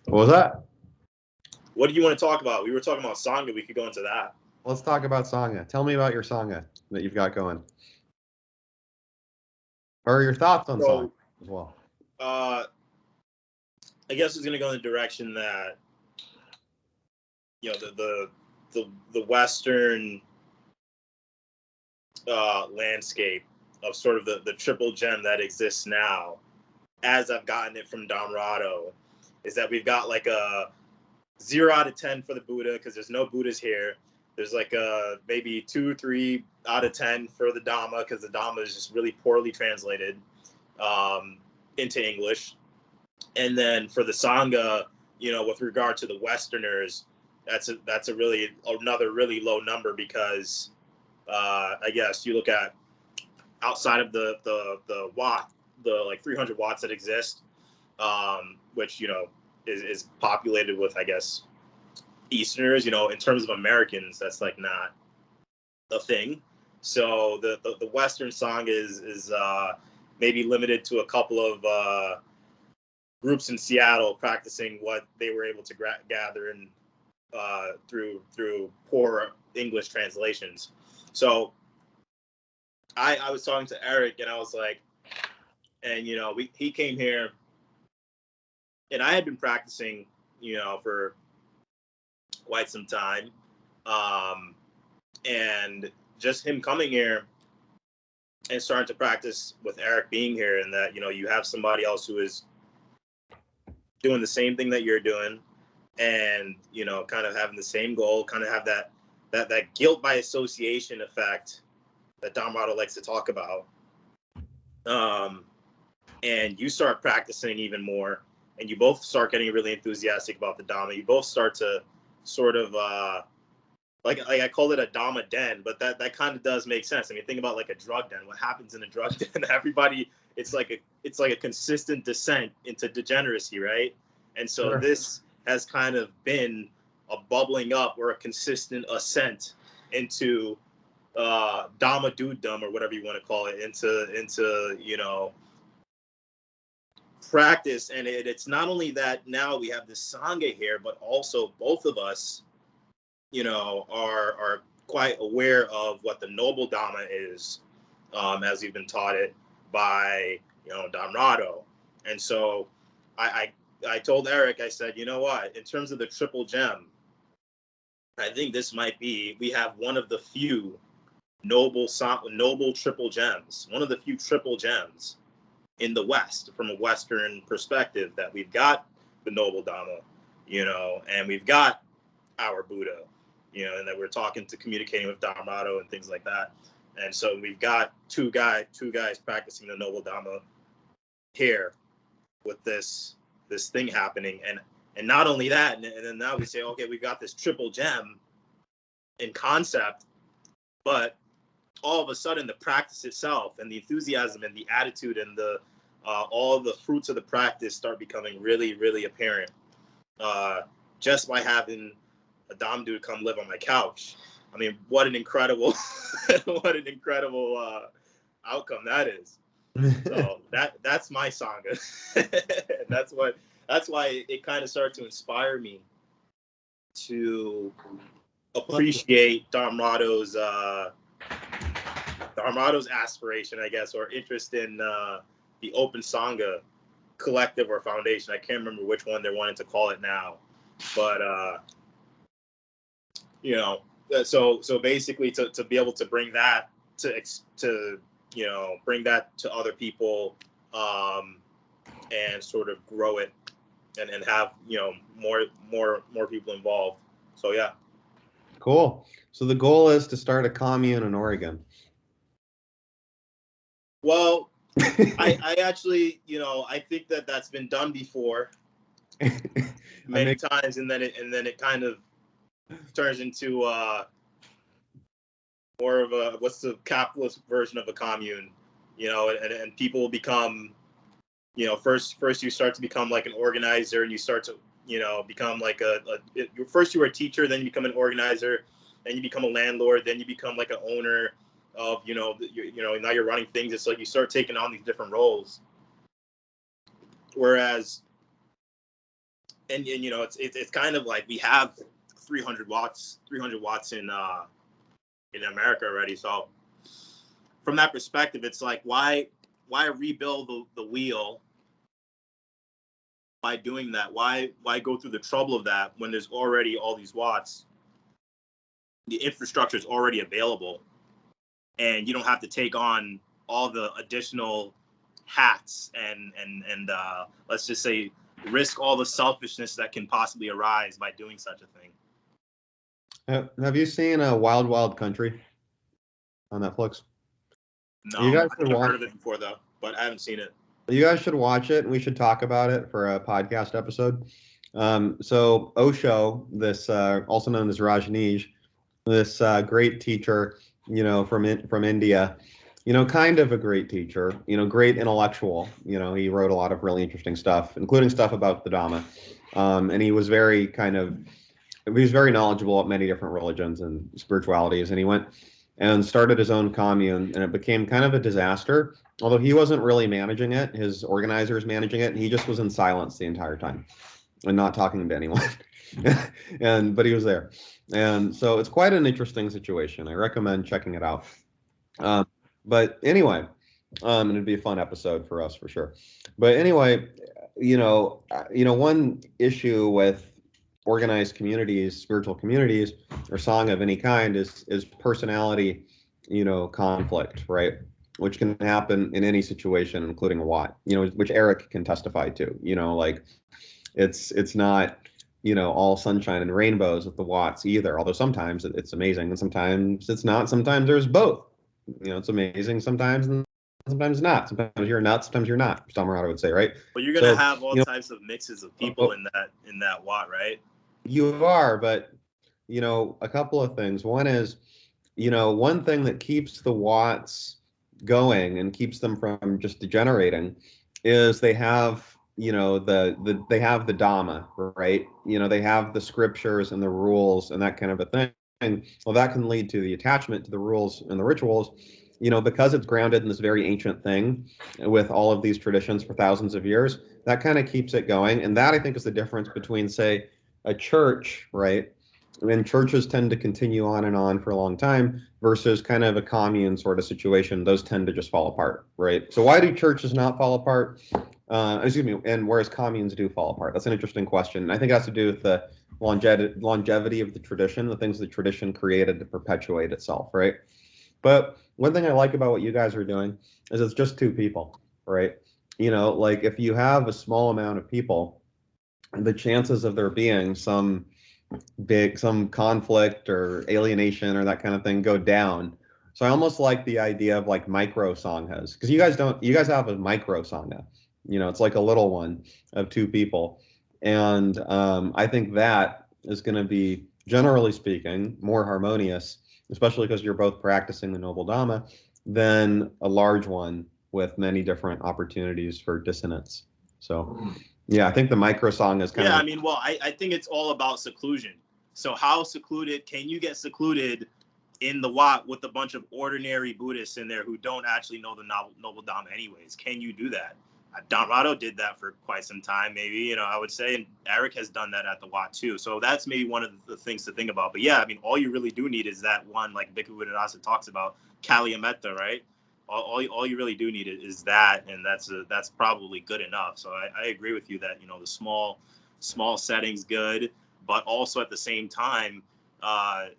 What was that? What do you want to talk about? We were talking about Sangha. We could go into that. Let's talk about Sangha. Tell me about your Sangha that you've got going. Or your thoughts on Sangha as well. I guess it's going to go in the direction that, you know, the Western landscape of sort of the triple gem that exists now, as I've gotten it from Dhammarato, is that we've got like a 0 out of 10 for the Buddha, because there's no Buddhas here. There's like a maybe 2, 3 out of 10 for the Dhamma, because the Dhamma is just really poorly translated into English. And then for the Sangha, you know, with regard to the Westerners, that's another really low number, because I guess you look at outside of the like 300 watts that exist, which, you know, is populated with, I guess, Easterners. You know, in terms of Americans, that's like not a thing. So the Western Sangha is maybe limited to a couple of groups in Seattle practicing what they were able to gather in through poor English translations. So I was talking to Eric, and I was like, and, you know, he came here, and I had been practicing, you know, for quite some time. And just him coming here and starting to practice with Eric being here, and that, you know, you have somebody else who is doing the same thing that you're doing, and, you know, kind of having the same goal, kind of have that guilt by association effect that Dhammarato likes to talk about. And you start practicing even more, and you both start getting really enthusiastic about the Dhamma. You both start to sort of, like I call it a Dhamma den, but that kind of does make sense. I mean, think about like a drug den. What happens in a drug den? Everybody, it's like a consistent descent into degeneracy, right? And so Sure. This has kind of been a bubbling up or a consistent ascent into Dhamma Dudam, or whatever you want to call it, into you know, practice. And it's not only that now we have this Sangha here, but also both of us, you know, are quite aware of what the noble Dhamma is, as we've been taught it by, you know, Dhammarato. And so I told Eric, I said, you know what, in terms of the triple gem, I think this might be, we have one of the few noble triple gems, one of the few triple gems in the West, from a Western perspective, that we've got the noble Dhamma, you know, and we've got our Buddha, you know, and that we're communicating with Dhammarato and things like that. And so we've got two guys practicing the noble Dhamma here with this thing happening. And not only that, and then now we say, okay, we've got this triple gem in concept, but all of a sudden the practice itself and the enthusiasm and the attitude and the all of the fruits of the practice start becoming really, really apparent, just by having a Dham dude come live on my couch. I mean, what an incredible outcome that is. So that's my Sangha. That's why it kind of started to inspire me to appreciate Dhammarato's aspiration, I guess, or interest in the Open Sangha collective or foundation. I can't remember which one they're wanting to call it now, but you know, so basically to be able to bring that to you know, bring that to other people, and sort of grow it and have, you know, more people involved. So yeah. Cool. So the goal is to start a commune in Oregon. Well, I actually, you know, I think that's been done before many times, and then it kind of turns into more of a, what's the capitalist version of a commune, you know, and people will become, you know, first you start to become like an organizer, and you start to, you know, become like first you were a teacher, then you become an organizer, then you become a landlord, then you become like an owner of, you know, now you're running things. It's like you start taking on these different roles. Whereas, and you know, it's kind of like we have 300 watts in America already. So from that perspective, it's like why rebuild the wheel by doing that? Why go through the trouble of that when there's already all these watts? The infrastructure is already available, and you don't have to take on all the additional hats and let's just say risk all the selfishness that can possibly arise by doing such a thing. Have you seen Wild Wild Country on Netflix? No, You guys should I've watch. heard of it before though, but I haven't seen it. You guys should watch it. We should talk about it for a podcast episode. So Osho, this also known as Rajneesh, this great teacher, you know, from India, you know, kind of a great teacher, you know, great intellectual. You know, he wrote a lot of really interesting stuff, including stuff about the Dhamma, and he was very knowledgeable at many different religions and spiritualities, and he went and started his own commune, and it became kind of a disaster. Although he wasn't really managing it, his organizers managing it, and he just was in silence the entire time and not talking to anyone. But he was there, and so it's quite an interesting situation. I recommend checking it out. But anyway, it'd be a fun episode for us for sure. But anyway, one issue with organized communities, spiritual communities, or Sangha of any kind is personality, conflict, right? Which can happen in any situation, including a wat, which Eric can testify to. Like it's not, all sunshine and rainbows with the watts either. Although sometimes it's amazing and sometimes it's not. Sometimes there's both. It's amazing sometimes and sometimes not. Sometimes you're nuts, sometimes you're not. Dhammarato would say, right? But you're gonna have all types of mixes of people in that wat, right? You are, but a couple of things. One is, one thing that keeps the watts going and keeps them from just degenerating is they have, they have the Dhamma, right? They have the scriptures and the rules and that kind of a thing. Well, that can lead to the attachment to the rules and the rituals, because it's grounded in this very ancient thing with all of these traditions for thousands of years. That kind of keeps it going. And that, I think, is the difference between, say, a church, right? And churches tend to continue on and on for a long time versus kind of a commune sort of situation. Those tend to just fall apart, right? So why do churches not fall apart? And whereas communes do fall apart? That's an interesting question. I think it has to do with the longevity of the tradition, the things the tradition created to perpetuate itself, right? But one thing I like about what you guys are doing is it's just two people, right? Like if you have a small amount of people, the chances of there being some conflict or alienation or that kind of thing go down. So I almost like the idea of like micro-sanghas, because you guys have a micro-sangha. It's like a little one of two people. And I think that is going to be, generally speaking, more harmonious, especially because you're both practicing the Noble Dhamma, than a large one with many different opportunities for dissonance. So, yeah, I think the micro-sangha is kind of... Yeah, I mean, well, I think it's all about seclusion. So how secluded can you get secluded in the wat with a bunch of ordinary Buddhists in there who don't actually know the Noble Dhamma anyways? Can you do that? Dhammarato did that for quite some time, maybe, I would say, and Eric has done that at the wat too. So that's maybe one of the things to think about. But yeah, I mean, all you really do need is that one, like Bhikkhu Buddhadasa talks about, Kalyāṇa-mittatā, right? All you really do need is that, and that's probably good enough. So I agree with you that the small settings good, but also at the same time, I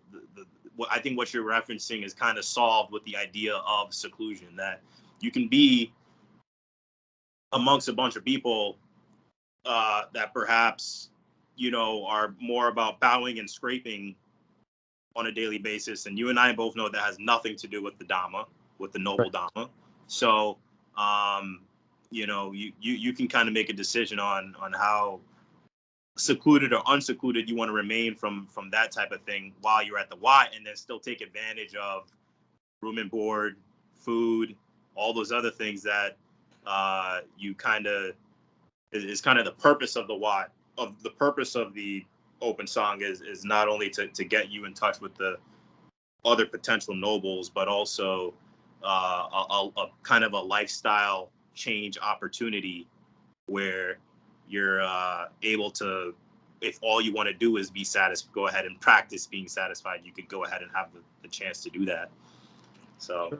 think what you're referencing is kind of solved with the idea of seclusion, that you can be amongst a bunch of people that perhaps are more about bowing and scraping on a daily basis, and you and I both know that has nothing to do with the Dhamma, with the Noble Dhamma. So you can kind of make a decision on how secluded or unsecluded you want to remain from that type of thing while you're at the wat, and then still take advantage of room and board, food, all those other things that you kind of is kind of the purpose of the wat, of the purpose of the open sangha is not only to get you in touch with the other potential nobles, but also a kind of a lifestyle change opportunity where you're able to, if all you want to do is be satisfied, go ahead and practice being satisfied. You could go ahead and have the chance to do that. So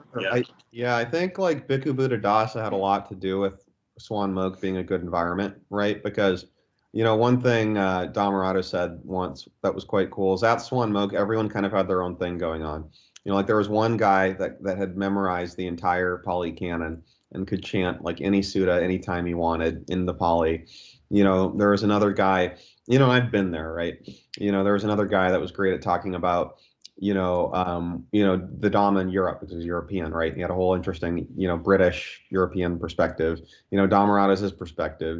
yeah, I think like Bhikkhu Buddhadasa had a lot to do with Swan Moke being a good environment, right? Because one thing Dhammarato said once that was quite cool is at Swan Moke, everyone kind of had their own thing going on. Like there was one guy that had memorized the entire Pali Canon and could chant like any sutta anytime he wanted in the Pali. There was another guy, I've been there, right? There was another guy that was great at talking about the Dhamma in Europe, because he's European, right? He had a whole interesting, British European perspective. Dhammarato's his perspective.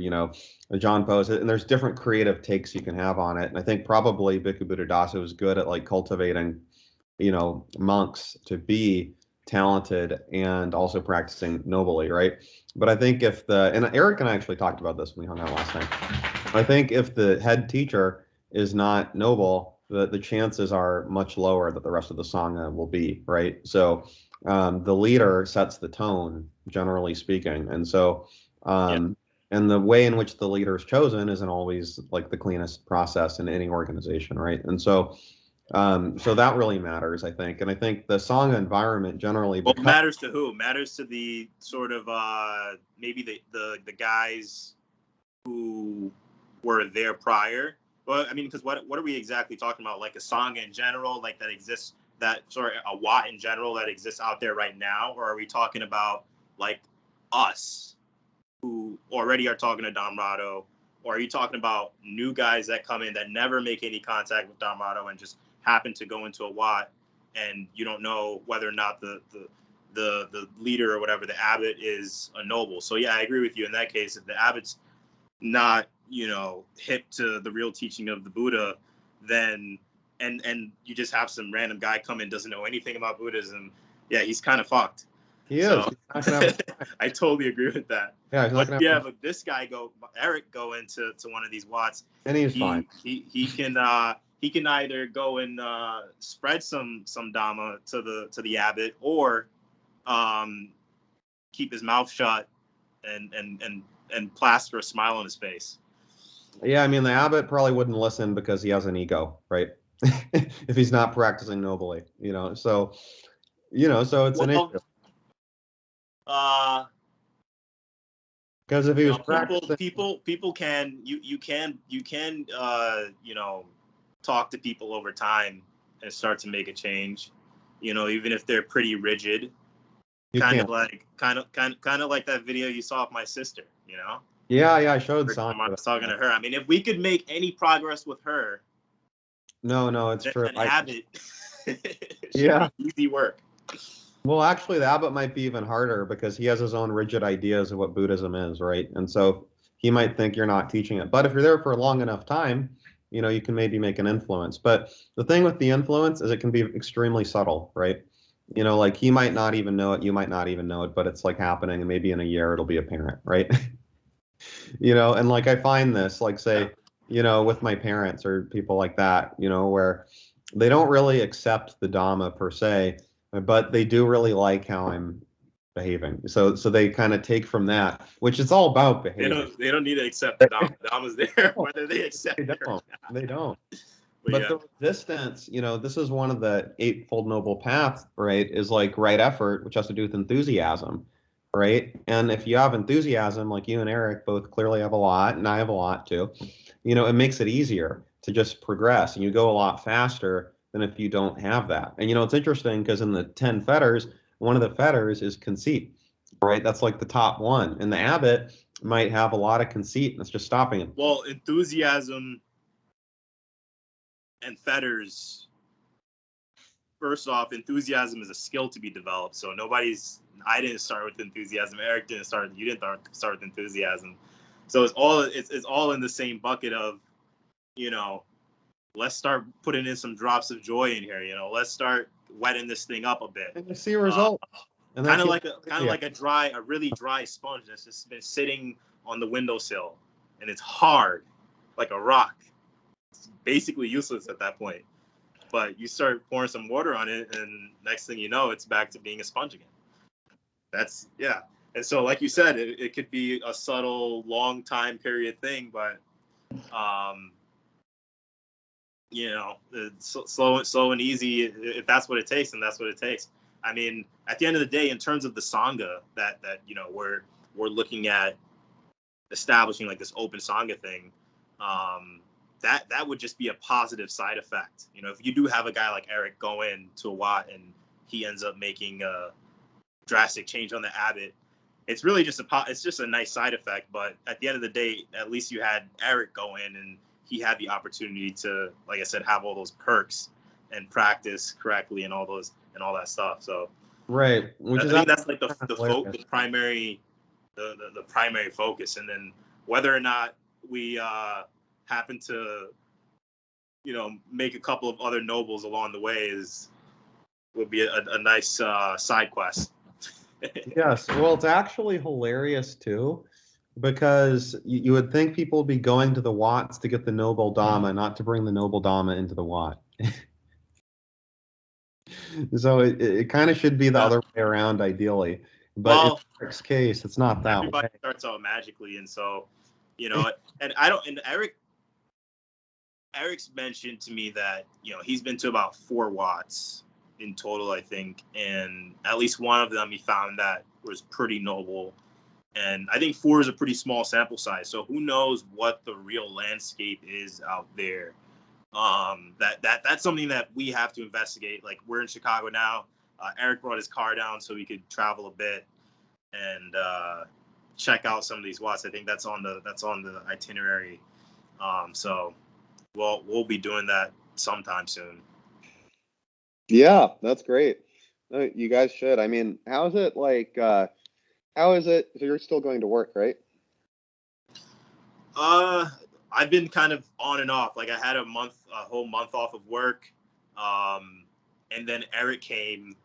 John Poe's, and there's different creative takes you can have on it. And I think probably Bhikkhu Buddhadasa was good at like cultivating, monks to be talented and also practicing nobly, right? But I think and Eric and I actually talked about this when we hung out last night. I think if the head teacher is not noble, the chances are much lower that the rest of the Sangha will be, right? So the leader sets the tone, generally speaking. And so, and the way in which the leader is chosen isn't always like the cleanest process in any organization, right? And so, so that really matters, I think. And I think the Sangha environment generally... Well, matters to who? Matters to the sort of maybe the guys who were there prior. Well, I mean, because what are we exactly talking about? Like a Sangha in general, like that exists, a wat in general that exists out there right now? Or are we talking about like us who already are talking to Dhammarato? Or are you talking about new guys that come in that never make any contact with Dhammarato and just happen to go into a wat, and you don't know whether or not the leader or whatever, the abbot, is a noble? So yeah, I agree with you in that case. If the abbot's not hip to the real teaching of the Buddha, then and you just have some random guy come in, doesn't know anything about Buddhism, yeah, he's kind of fucked. He is. I totally agree with that. Yeah, but this guy Eric go into one of these wats, and he's fine. He can either go and spread some Dhamma to the abbot, or keep his mouth shut and plaster a smile on his face. Yeah, I mean, the abbot probably wouldn't listen because he has an ego, right? If he's not practicing nobly, so it's an issue. Because if he was practicing, people can you can talk to people over time and start to make a change, even if they're pretty rigid. Kind of like that video you saw of my sister, Yeah, I showed some. I was talking to her. I mean, if we could make any progress with her, no, it's true. An abbot, yeah, easy work. Well, actually, the abbot might be even harder because he has his own rigid ideas of what Buddhism is, right? And so he might think you're not teaching it. But if you're there for a long enough time, you can maybe make an influence. But the thing with the influence is it can be extremely subtle, right? Like he might not even know it, you might not even know it, but it's like happening, and maybe in a year it'll be apparent, right? And like I find this, like say, with my parents or people like that, where they don't really accept the Dhamma per se, but they do really like how I'm behaving. So they kind of take from that, which it's all about behavior. They don't need to accept the Dhamma. The Dhamma's there, whether they accept it or not. They don't. But yeah, the resistance, this is one of the Eightfold Noble Path, right, is like right effort, which has to do with enthusiasm, right? And if you have enthusiasm, like you and Eric both clearly have a lot, and I have a lot too, it makes it easier to just progress, and you go a lot faster than if you don't have that. And, it's interesting because in the 10 fetters, one of the fetters is conceit, right? That's like the top one. And the abbot might have a lot of conceit, and it's just stopping him. Well, enthusiasm and fetters, first off, enthusiasm is a skill to be developed. So I didn't start with enthusiasm. Eric didn't start. You didn't start with enthusiasm. So it's all in the same bucket of, let's start putting in some drops of joy in here. Let's start wetting this thing up a bit. And you see a result. Kind of like a really dry sponge that's just been sitting on the windowsill, and it's hard, like a rock. It's basically useless at that point. But you start pouring some water on it, and next thing you know, it's back to being a sponge again. And so, like you said, it could be a subtle, long time period thing, but you know, it's slow and easy. If that's what it takes, then that's what it takes. I mean, at the end of the day, in terms of the Sangha that you know we're looking at establishing, like this open Sangha thing, that would just be a positive side effect. You know, if you do have a guy like Eric go in to a Wat and he ends up making a drastic change on the habit, it's really just a nice side effect. But at the end of the day, at least you had Eric go in and he had the opportunity to, like I said, have all those perks and practice correctly and all that stuff. So right, which I is think that's like the primary focus. And then whether or not we happen to, you know, make a couple of other nobles along the way would be a nice side quest. Yes, well, it's actually hilarious too, because you would think people would be going to the Wats to get the noble Dhamma, not to bring the noble Dhamma into the Wat. So it kind of should be the other way around, ideally. But in Eric's case, it's not that everybody way. starts out magically, and so, you know, and Eric's mentioned to me that, you know, he's been to about 4 Wats in total, I think, and at least one of them he found that was pretty noble. And I think 4 is a pretty small sample size, so who knows what the real landscape is out there. That's something that we have to investigate. Like, we're in Chicago now. Eric brought his car down so we could travel a bit and check out some of these Wats. I think that's on the itinerary. So we'll be doing that sometime soon. Yeah, that's great. You guys should. I mean, how is it like? How is it? So you're still going to work, right? I've been kind of on and off. Like, I had a whole month off of work, and then Eric came,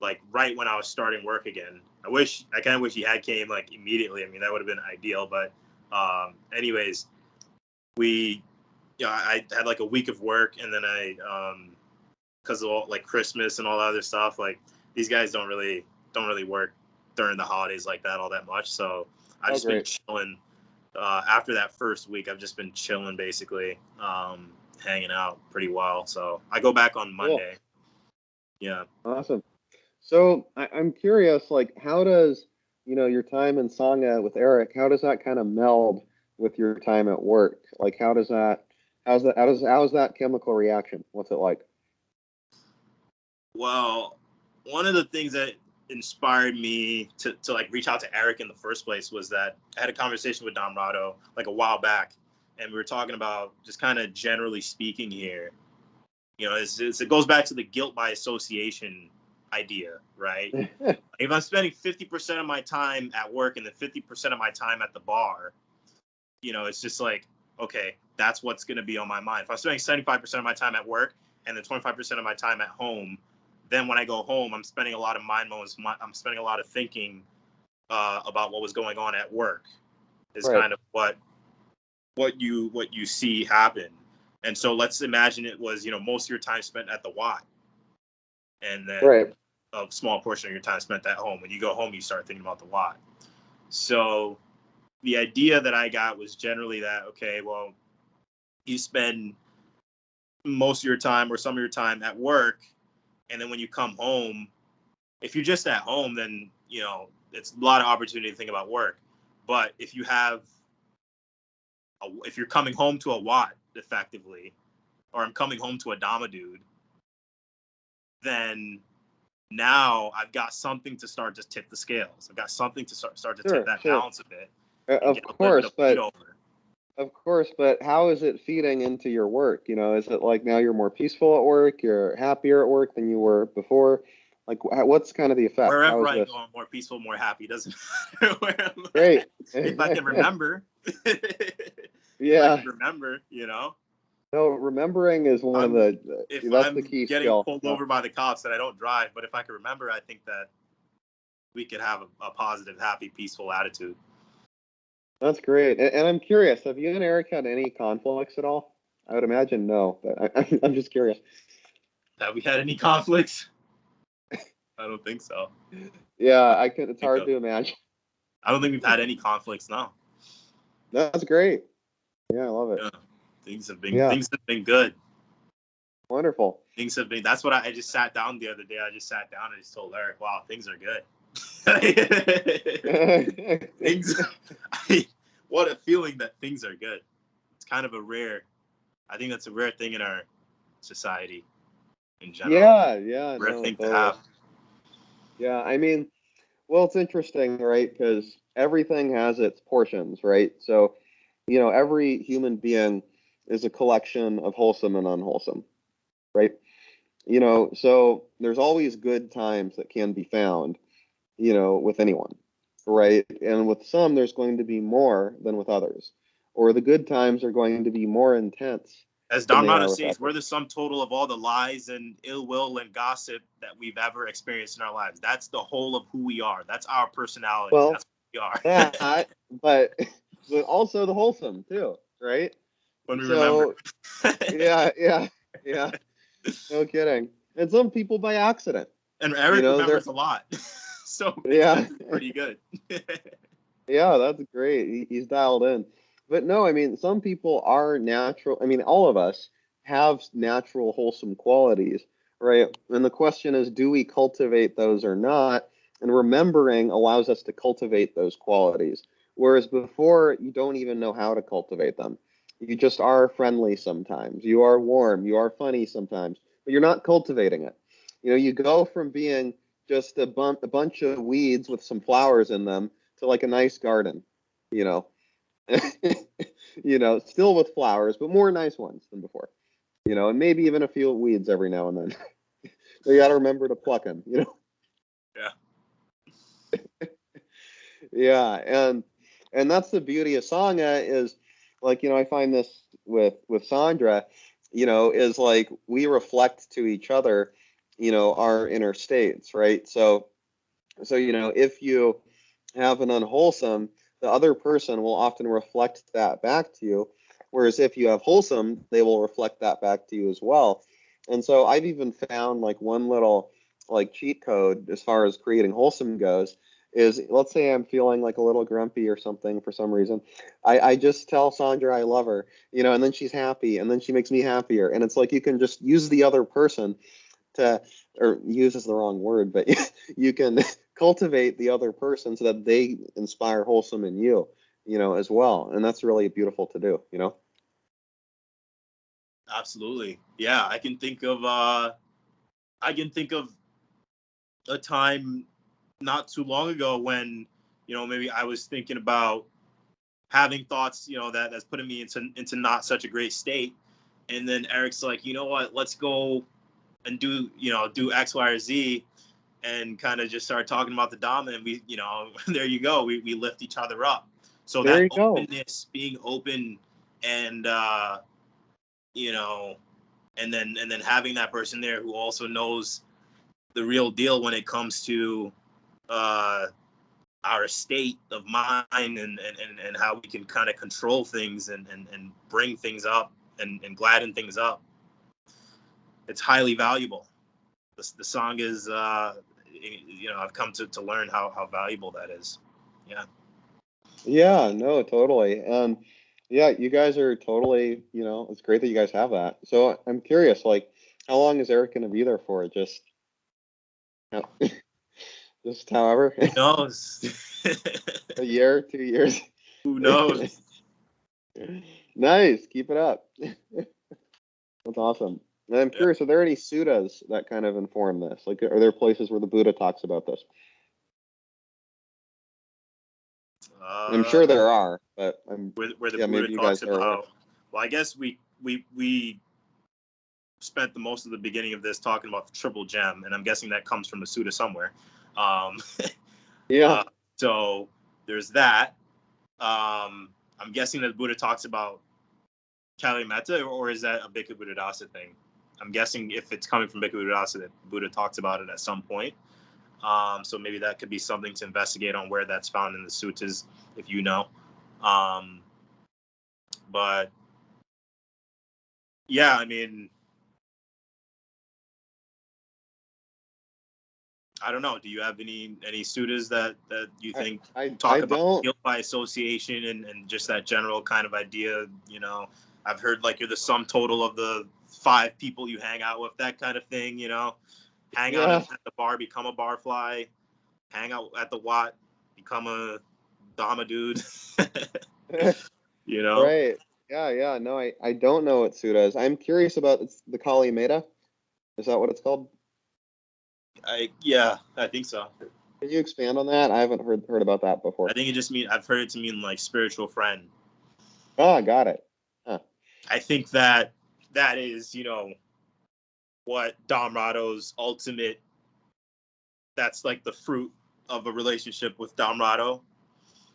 like, right when I was starting work again. I kind of wish he had came, like, immediately. I mean, that would have been ideal. But anyways, I had like a week of work, and then because of all, like, Christmas and all that other stuff, like, these guys don't really work during the holidays like that all that much. So I've just been chilling. After that first week, I've just been chilling, basically, hanging out pretty well. So I go back on Monday. Cool. Yeah. Awesome. So I'm curious, like, how does, you know, your time in Sangha with Eric, how does that kind of meld with your time at work? Like, how's that chemical reaction? What's it like? Well, one of the things that inspired me to like reach out to Eric in the first place was that I had a conversation with Dhammarato like a while back, and we were talking about just kind of generally speaking here, you know, it goes back to the guilt by association idea, right? If I'm spending 50% of my time at work and then 50% of my time at the bar, you know, it's just like, okay, that's what's going to be on my mind. If I'm spending 75% of my time at work and then 25% of my time at home, then when I go home, I'm spending a lot of mind moments. I'm spending a lot of thinking about what was going on at work. Is right. Kind of what you see happen. And so let's imagine it was, you know, most of your time spent at the Wat, and then right. A small portion of your time spent at home. When you go home, you start thinking about the Wat. So the idea that I got was generally that, okay, well, you spend most of your time or some of your time at work, and then when you come home, if you're just at home, then, you know, it's a lot of opportunity to think about work. But if you have, if you're coming home to a Wat effectively, or I'm coming home to a Dhamma dude, then now I've got something to start to tip the scales. I've got something to start to tip that balance a bit. Of course, but how is it feeding into your work? You know, is it like now you're more peaceful at work, you're happier at work than you were before? Like, what's kind of the effect? Wherever I go, I'm more peaceful, more happy. Doesn't matter where I'm at. Great. If I can remember. Yeah. If I can remember, you know. No, remembering is one of the. That's the key skill. If I'm getting pulled over by the cops, that I don't drive, but if I can remember, I think that we could have a positive, happy, peaceful attitude. That's great. And I'm curious, have you and Eric had any conflicts at all? I would imagine no, but I'm just curious. Have we had any conflicts? I don't think so. Yeah, it's hard to imagine. I don't think we've had any conflicts now. That's great. Yeah, I love it. Yeah. Things have been good. Wonderful. That's what I just sat down the other day. I just sat down and just told Eric, wow, things are good. What a feeling that things are good. It's kind of I think that's a rare thing in our society in general. Yeah. Rare thing totally. to have. Yeah, I mean, well, it's interesting, right? Because everything has its portions, right? So, every human being is a collection of wholesome and unwholesome, right? So there's always good times that can be found, with anyone, right? And with some, there's going to be more than with others, or the good times are going to be more intense. As Dhammarato says, we're the sum total of all the lies and ill will and gossip that we've ever experienced in our lives. That's the whole of who we are. That's our personality. Well, that's who we are. but also the wholesome too, right? When we remember. Yeah. No kidding. And some people by accident. And Eric remembers a lot. So that's pretty good. Yeah, that's great. He's dialed in. But no, I mean, some people are natural. I mean, all of us have natural wholesome qualities, right? And the question is, do we cultivate those or not? And remembering allows us to cultivate those qualities. Whereas before, you don't even know how to cultivate them. You just are friendly sometimes. You are warm. You are funny sometimes, but you're not cultivating it. You go from being just a bunch of weeds with some flowers in them to like a nice garden, still with flowers, but more nice ones than before, and maybe even a few weeds every now and then. So you got to remember to pluck them, Yeah. Yeah, and that's the beauty of Sangha is, like, I find this with Sandra, is like we reflect to each other, our inner states, right? So if you have an unwholesome, the other person will often reflect that back to you. Whereas if you have wholesome, they will reflect that back to you as well. And so I've even found like one little like cheat code as far as creating wholesome goes is, let's say I'm feeling like a little grumpy or something for some reason. I just tell Sandra I love her, and then she's happy, and then she makes me happier. And it's like you can just use the other person to, or use is the wrong word, but you can cultivate the other person so that they inspire wholesome in you, as well. And that's really beautiful to do, Absolutely. Yeah, I can think of a time not too long ago when, maybe I was thinking about having thoughts, that's putting me into not such a great state. And then Eric's like, you know what, let's go and do X, Y, or Z, and kind of just start talking about the Dhamma, and we, there you go. We lift each other up. So there that you openness, being open, and and then having that person there who also knows the real deal when it comes to our state of mind and how we can kind of control things and bring things up and gladden things up. It's highly valuable. The song is, I've come to learn how valuable that is. Yeah. Yeah, no, totally. Yeah, you guys are totally, it's great that you guys have that. So I'm curious, like, how long is Eric going to be there for? Just however, Who knows? a year, 2 years. Who knows? Nice, keep it up. That's awesome. And I'm curious, are there any suttas that kind of inform this? Like, are there places where the Buddha talks about this? I'm sure there are, but where the Buddha talks about. Well, I guess we spent the most of the beginning of this talking about the triple gem, and I'm guessing that comes from the sutta somewhere. Yeah. So there's that. I'm guessing that the Buddha talks about Kalyāṇa-mittatā, or is that a Bhikkhu Buddhadasa thing? I'm guessing if it's coming from Bhikkhu Buddhadasa, that Buddha talks about it at some point. So maybe that could be something to investigate on where that's found in the suttas, if you know. But yeah, I mean, I don't know. Do you have any suttas that you think I talk about don't. guilt by association and just that general kind of idea? You know, I've heard like you're the sum total of the 5 people you hang out with, that kind of thing. You know, hang out Yeah. at the bar, become a barfly. Hang out at the Wat, become a Dhamma dude. You know, Right. Yeah. No, I don't know what Sutta is. I'm curious about the Kalyāṇa-mittatā. Is that what it's called? I think so. Can you expand on that? I haven't heard about that before. I think it just I've heard it to mean like spiritual friend. Ah, got it. Huh. I think that is, what Dhammarato's ultimate. That's like the fruit of a relationship with Dhammarato.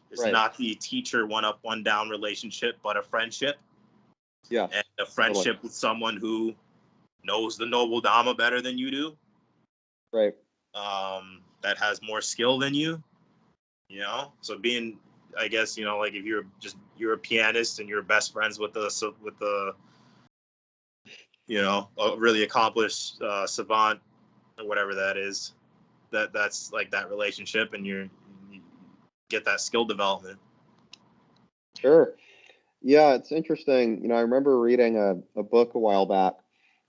It's Right. not the teacher one up, one down relationship, but a friendship. Yeah. And a friendship Totally. with someone who knows the noble Dhamma better than you do. Right. That has more skill than you. So being, I guess, like if you're a pianist and you're best friends with a really accomplished savant or whatever that is, that's like that relationship, and you get that skill development. Sure. Yeah, it's interesting. I remember reading a book a while back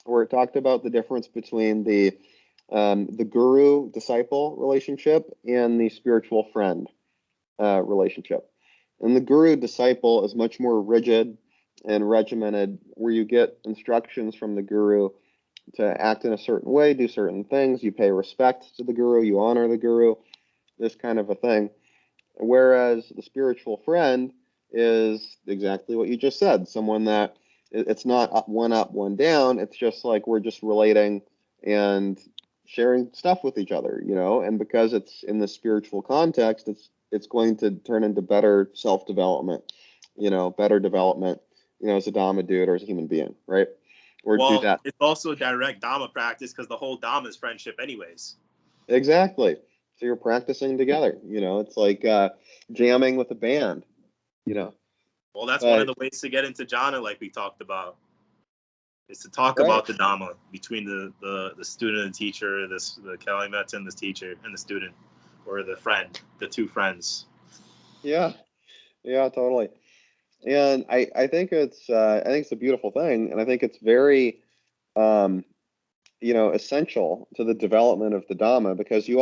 where it talked about the difference between the guru-disciple relationship and the spiritual friend relationship. And the guru-disciple is much more rigid and regimented, where you get instructions from the guru to act in a certain way, do certain things. You pay respect to the guru, you honor the guru, this kind of a thing. Whereas the spiritual friend is exactly what you just said, someone that it's not up, one down. It's just like we're just relating and sharing stuff with each other, and because it's in the spiritual context, it's going to turn into better self-development, better development, as a Dhamma dude or as a human being, right? Or do that. It's also direct Dhamma practice because the whole Dhamma is friendship anyways. Exactly. So you're practicing together, it's like jamming with a band, Well, that's one of the ways to get into jhana, like we talked about, is to talk about the Dhamma between the student and the teacher, the Kalyāṇa-mittatā and the teacher and the student, or the friend, the two friends. Yeah, totally. And I think it's a beautiful thing, and I think it's very essential to the development of the Dhamma, because you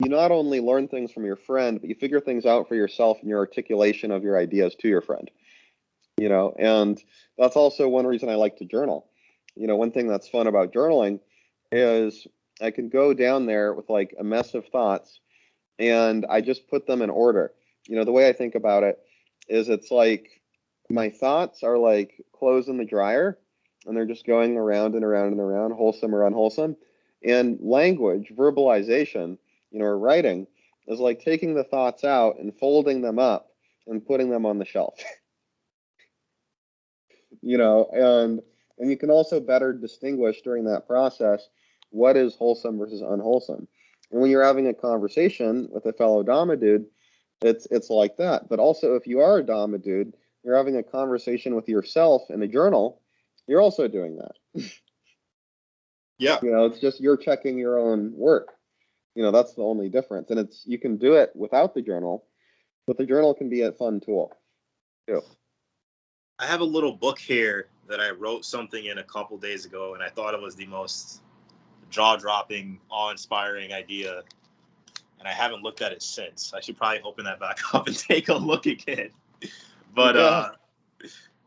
not only learn things from your friend, but you figure things out for yourself in your articulation of your ideas to your friend. And that's also one reason I like to journal. One thing that's fun about journaling is I can go down there with like a mess of thoughts, and I just put them in order. The way I think about it is it's like my thoughts are like clothes in the dryer, and they're just going around and around and around, wholesome or unwholesome. And language, verbalization, or writing is like taking the thoughts out and folding them up and putting them on the shelf. And you can also better distinguish during that process what is wholesome versus unwholesome. And when you're having a conversation with a fellow Dhamma dude, it's like that. But also, if you are a Dhamma dude, you're having a conversation with yourself in a journal, you're also doing that. Yeah. It's just you're checking your own work. That's the only difference. And you can do it without the journal, but the journal can be a fun tool too. I have a little book here that I wrote something in a couple days ago, and I thought it was the most jaw-dropping, awe-inspiring idea, and I haven't looked at it since. I should probably open that back up and take a look again. But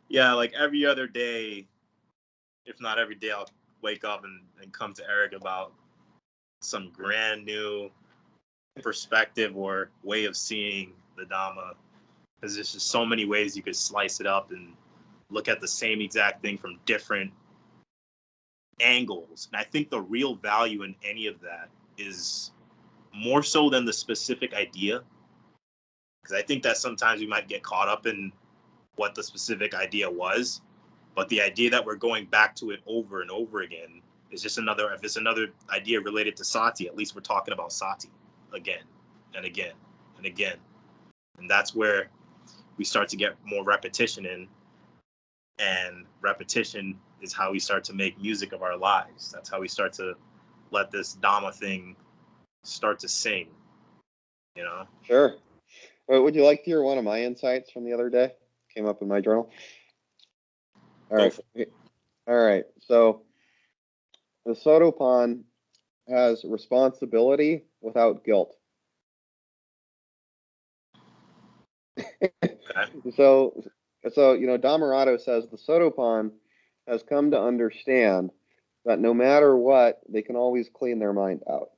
yeah, like every other day, if not every day, I'll wake up and come to Eric about some brand new perspective or way of seeing the Dhamma, because there's just so many ways you could slice it up and look at the same exact thing from different angles. And I think the real value in any of that is more so than the specific idea, because I think that sometimes we might get caught up in what the specific idea was, but the idea that we're going back to it over and over again is just another, if it's another idea related to sati, at least we're talking about sati again and again and again. And that's where we start to get more repetition in, and repetition is how we start to make music of our lives. That's how we start to let this Dhamma thing start to sing, you know? Sure. Would you like to hear one of my insights from the other day? Came up in my journal. All right. All right. So the sotāpan has responsibility without guilt. So Dhammarato says the sotāpan has come to understand that no matter what, they can always clean their mind out,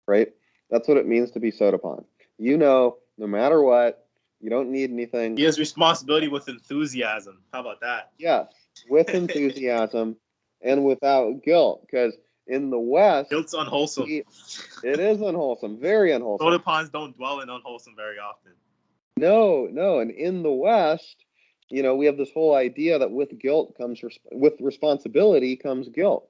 right? That's what it means to be sotāpan. No matter what, you don't need anything. He has responsibility with enthusiasm. How about that? Yes, with enthusiasm and without guilt, because in the West, guilt's unwholesome. It is unwholesome, very unwholesome. Sotāpans don't dwell in unwholesome very often. No, and in the West, we have this whole idea that with responsibility comes guilt,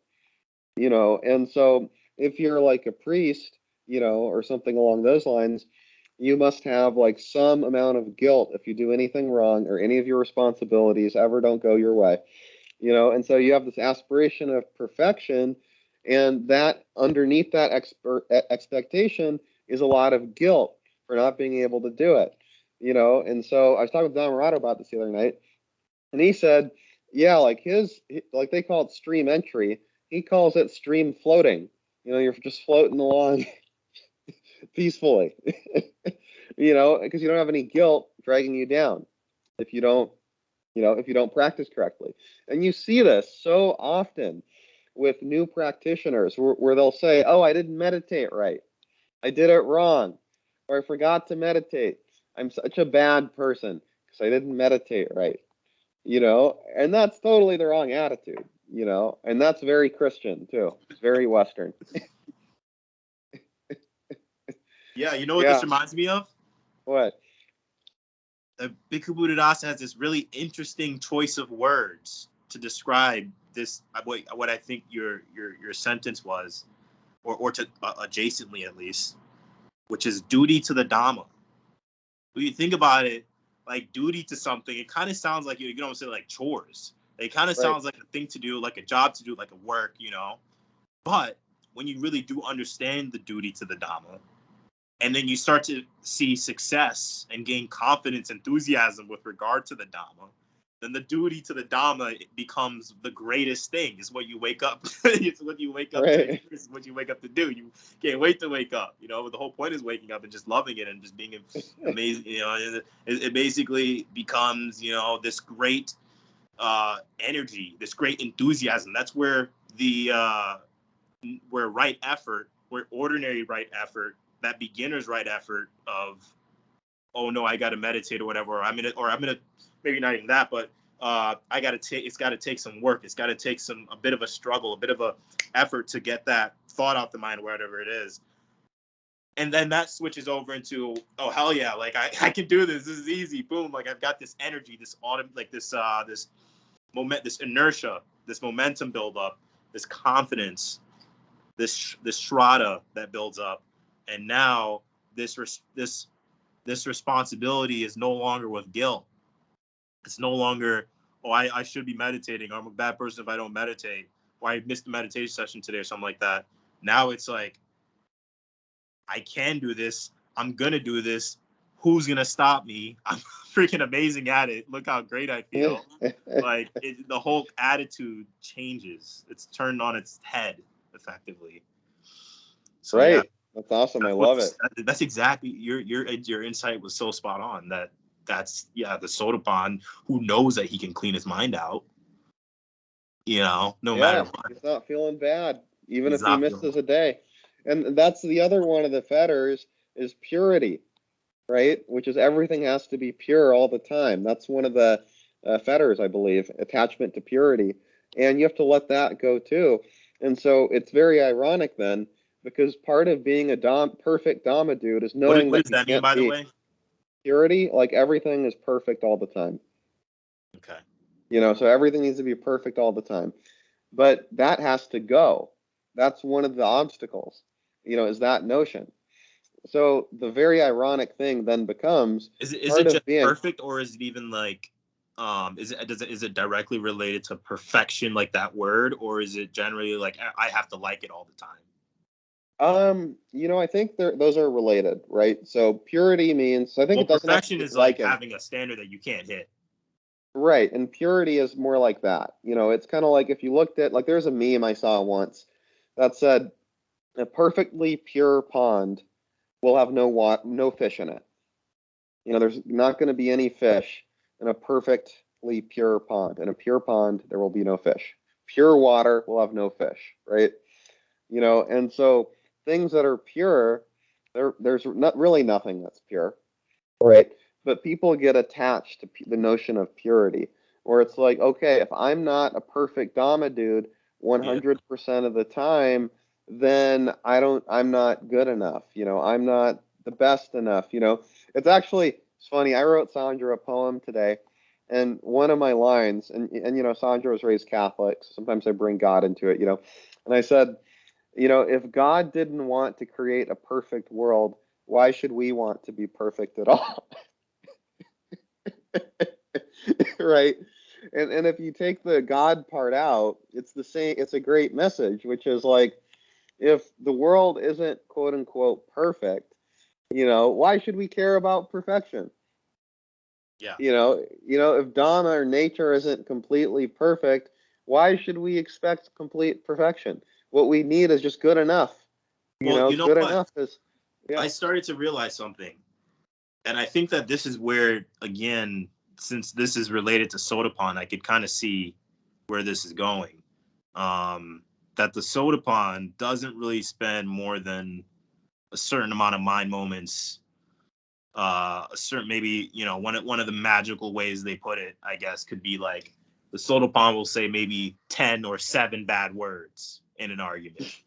and so if you're like a priest, or something along those lines, you must have like some amount of guilt if you do anything wrong or any of your responsibilities ever don't go your way, and so you have this aspiration of perfection, and that underneath that expectation is a lot of guilt for not being able to do it. And so I was talking with Dhammarato about this the other night, and he said, yeah, like they call it stream entry. He calls it stream floating. You're just floating along peacefully, because you don't have any guilt dragging you down if you don't practice correctly. And you see this so often with new practitioners where they'll say, oh, I didn't meditate right. I did it wrong, or I forgot to meditate. I'm such a bad person because I didn't meditate right, and that's totally the wrong attitude, and that's very Christian too. It's very Western. Yeah, you know what this reminds me of? What? The Bhikkhu Buddhadasa has this really interesting choice of words to describe this, what I think your sentence was, or to adjacently at least, which is duty to the Dhamma. When you think about it, like duty to something, it kind of sounds like, say like chores. It kind of sounds like a thing to do, like a job to do, like a work, But when you really do understand the duty to the Dhamma, and then you start to see success and gain confidence, enthusiasm with regard to the Dhamma, then the duty to the Dhamma becomes the greatest thing. It's what you wake up. It's what you wake up to. It's what you wake up to do. You can't wait to wake up. The whole point is waking up and just loving it and just being amazing. It basically becomes, this great energy, this great enthusiasm. That's where where right effort, where ordinary right effort, that beginner's right effort of, oh no, I got to meditate or whatever, or I'm gonna maybe not even that, but it's got to take some work. It's got to take a bit of a struggle, a bit of a effort to get that thought out the mind, whatever it is. And then that switches over into, oh hell yeah, like I can do this. This is easy. Boom, like I've got this energy, this inertia, this momentum build up, this confidence, this shraddha that builds up, and now this responsibility is no longer with guilt. It's no longer, oh, I should be meditating, or I'm a bad person if I don't meditate, or I missed the meditation session today or something like that. Now it's like, I can do this. I'm going to do this. Who's going to stop me? I'm freaking amazing at it. Look how great I feel. Like the whole attitude changes. It's turned on its head effectively. So, right. Yeah, that's awesome. I love it. That's exactly your insight was so spot on. That's the sotāpan who knows that he can clean his mind out. No matter what. He's not feeling bad, even if he misses a day. And that's the other one of the fetters is purity, right? Which is everything has to be pure all the time. That's one of the fetters, I believe, attachment to purity. And you have to let that go too. And so it's very ironic then, because part of being a perfect Dhamma dude is knowing what does that mean, by the way? Purity, like everything is perfect all the time. Okay. So everything needs to be perfect all the time. But that has to go. That's one of the obstacles, is that notion. So the very ironic thing then becomes, is it just perfect, or is it even like, is it directly related to perfection, like that word, or is it generally like I have to like it all the time? I think those are related, right? So purity means, I think Well, it doesn't have to perfection be is like it. having a standard that you can't hit. Right, and purity is more like that. It's kind of like if you looked at, like, there's a meme I saw once that said, a perfectly pure pond will have no fish in it. There's not going to be any fish in a perfectly pure pond. In a pure pond, there will be no fish. Pure water will have no fish, right? And so things that are pure, there's not really nothing that's pure, right? But people get attached to the notion of purity, where it's like, okay, if I'm not a perfect Dhamma dude 100% of the time, then I'm not good enough. I'm not the best enough. It's funny. I wrote Sandra a poem today, and one of my lines, and Sandra was raised Catholic, so sometimes I bring God into it. And I said, if God didn't want to create a perfect world, why should we want to be perfect at all? Right? And if you take the God part out, it's the same. It's a great message, which is like, if the world isn't quote unquote perfect, why should we care about perfection? Yeah. If Dhamma or nature isn't completely perfect, why should we expect complete perfection? What we need is just good enough. Well, you know good what? enough is, yeah. I started to realize something. And I think that this is where, again, since this is related to sotāpan, I could kind of see where this is going. That the sotāpan doesn't really spend more than a certain amount of mind moments. A certain, maybe, one of the magical ways they put it, I guess, could be like the sotāpan will say maybe 10 or 7 bad words in an argument,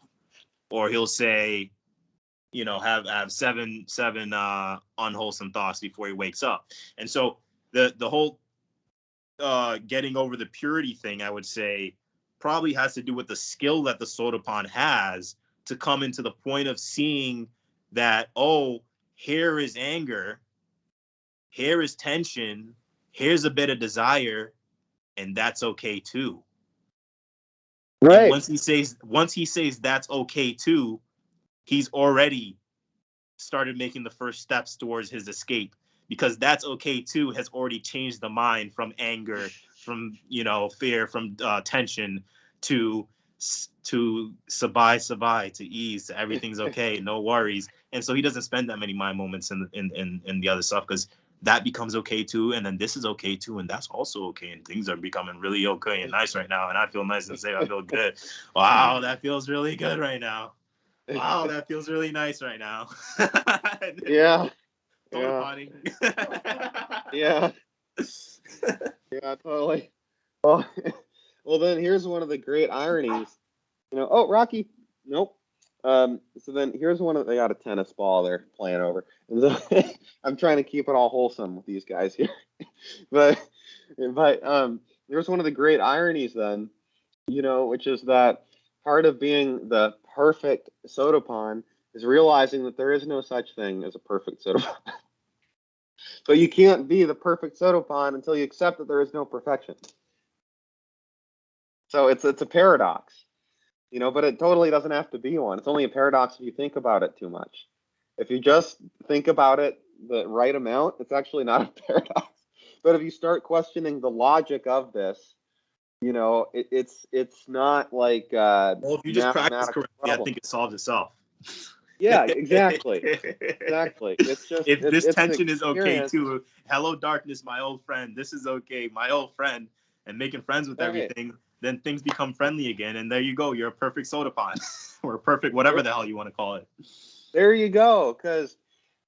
or he'll say, have seven unwholesome thoughts before he wakes up. And so the whole getting over the purity thing, I would say, probably has to do with the skill that the sotāpan has to come into the point of seeing that, oh, here is anger, here is tension, here's a bit of desire, and that's okay too. Right. And once he says that's okay too, he's already started making the first steps towards his escape, because that's okay too has already changed the mind from anger, from fear, from tension to sabai, to ease, to everything's okay, no worries. And so he doesn't spend that many mind moments in the other stuff, because that becomes okay too, and then this is okay too, and that's also okay, and things are becoming really okay and nice right now, and I feel nice and safe. I feel good. Wow, that feels really good right now. Wow, that feels really nice right now. Yeah. Sotāpaning. Yeah. Yeah, totally. Well, then here's one of the great ironies. Oh, Rocky. Nope. So then here's they got a tennis ball they're playing over. And so I'm trying to keep it all wholesome with these guys here. but there's one of the great ironies then, which is that part of being the perfect sotāpan is realizing that there is no such thing as a perfect sotāpan. So you can't be the perfect sotāpan until you accept that there is no perfection. So it's a paradox, but it totally doesn't have to be one. It's only a paradox if you think about it too much. If you just think about it the right amount, it's actually not a paradox. But if you start questioning the logic of this, it's not like Well, if you just practice correctly, problem. I think it solves itself. Yeah, exactly. Exactly. It's just if this it's tension is okay too. Hello, darkness, my old friend. This is okay, my old friend. And making friends with everything, then things become friendly again. And there you go. You're a perfect sotāpan, or a perfect whatever the hell you want to call it. There you go. Because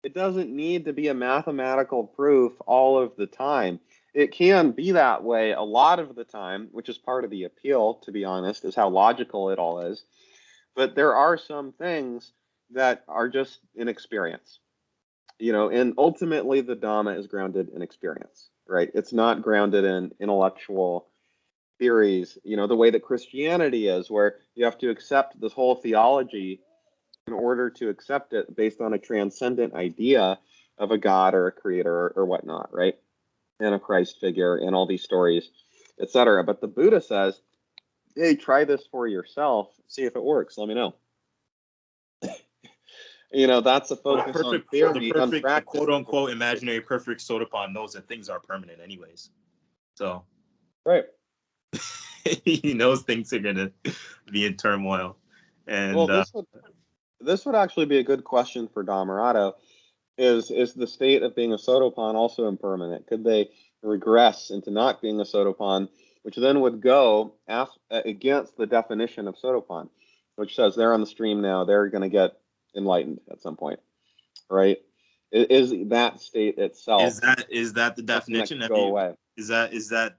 it doesn't need to be a mathematical proof all of the time. It can be that way a lot of the time, which is part of the appeal, to be honest, is how logical it all is. But there are some things that are just in experience, and ultimately the Dhamma is grounded in experience, right? It's not grounded in intellectual theories, the way that Christianity is, where you have to accept this whole theology in order to accept it based on a transcendent idea of a God or a creator or whatnot, right? And a Christ figure and all these stories, etc. But the Buddha says, hey, try this for yourself, see if it works, let me know. that's a focus on theory, on practice. quote unquote imaginary perfect sotāpan knows that things are permanent anyways. So right. he knows things are gonna be in turmoil. And well, this would actually be a good question for Dhammarato. Is the state of being a sotāpan also impermanent? Could they regress into not being a sotāpan, which then would go against the definition of sotāpan, which says they're on the stream now, they're going to get enlightened at some point, right? Is that state itself? Is that the definition? Go away. Is that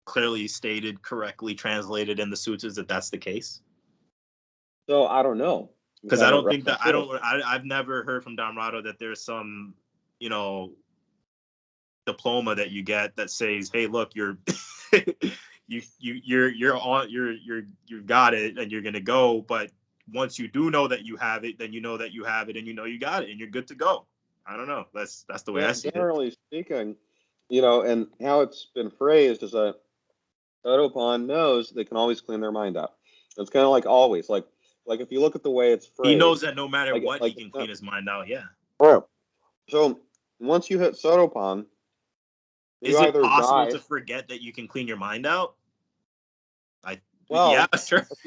clearly stated, correctly translated in the sutras that that's the case? So I don't know. Because I don't think that I've never heard from Dhammarato that there's some, diploma that you get that says, hey, look, you're you've got it and you're gonna go, but once you do know that you have it, then you know that you have it and you know you got it and you're good to go. I don't know. That's the way I see it. Generally speaking, and how it's been phrased is that sotāpan knows they can always clean their mind up. It's kind of like always, like if you look at the way it's phrased, he knows that no matter what, he can clean his mind out. Yeah. Right. So once you hit sotāpan, is it possible to forget that you can clean your mind out? Yeah, sure. If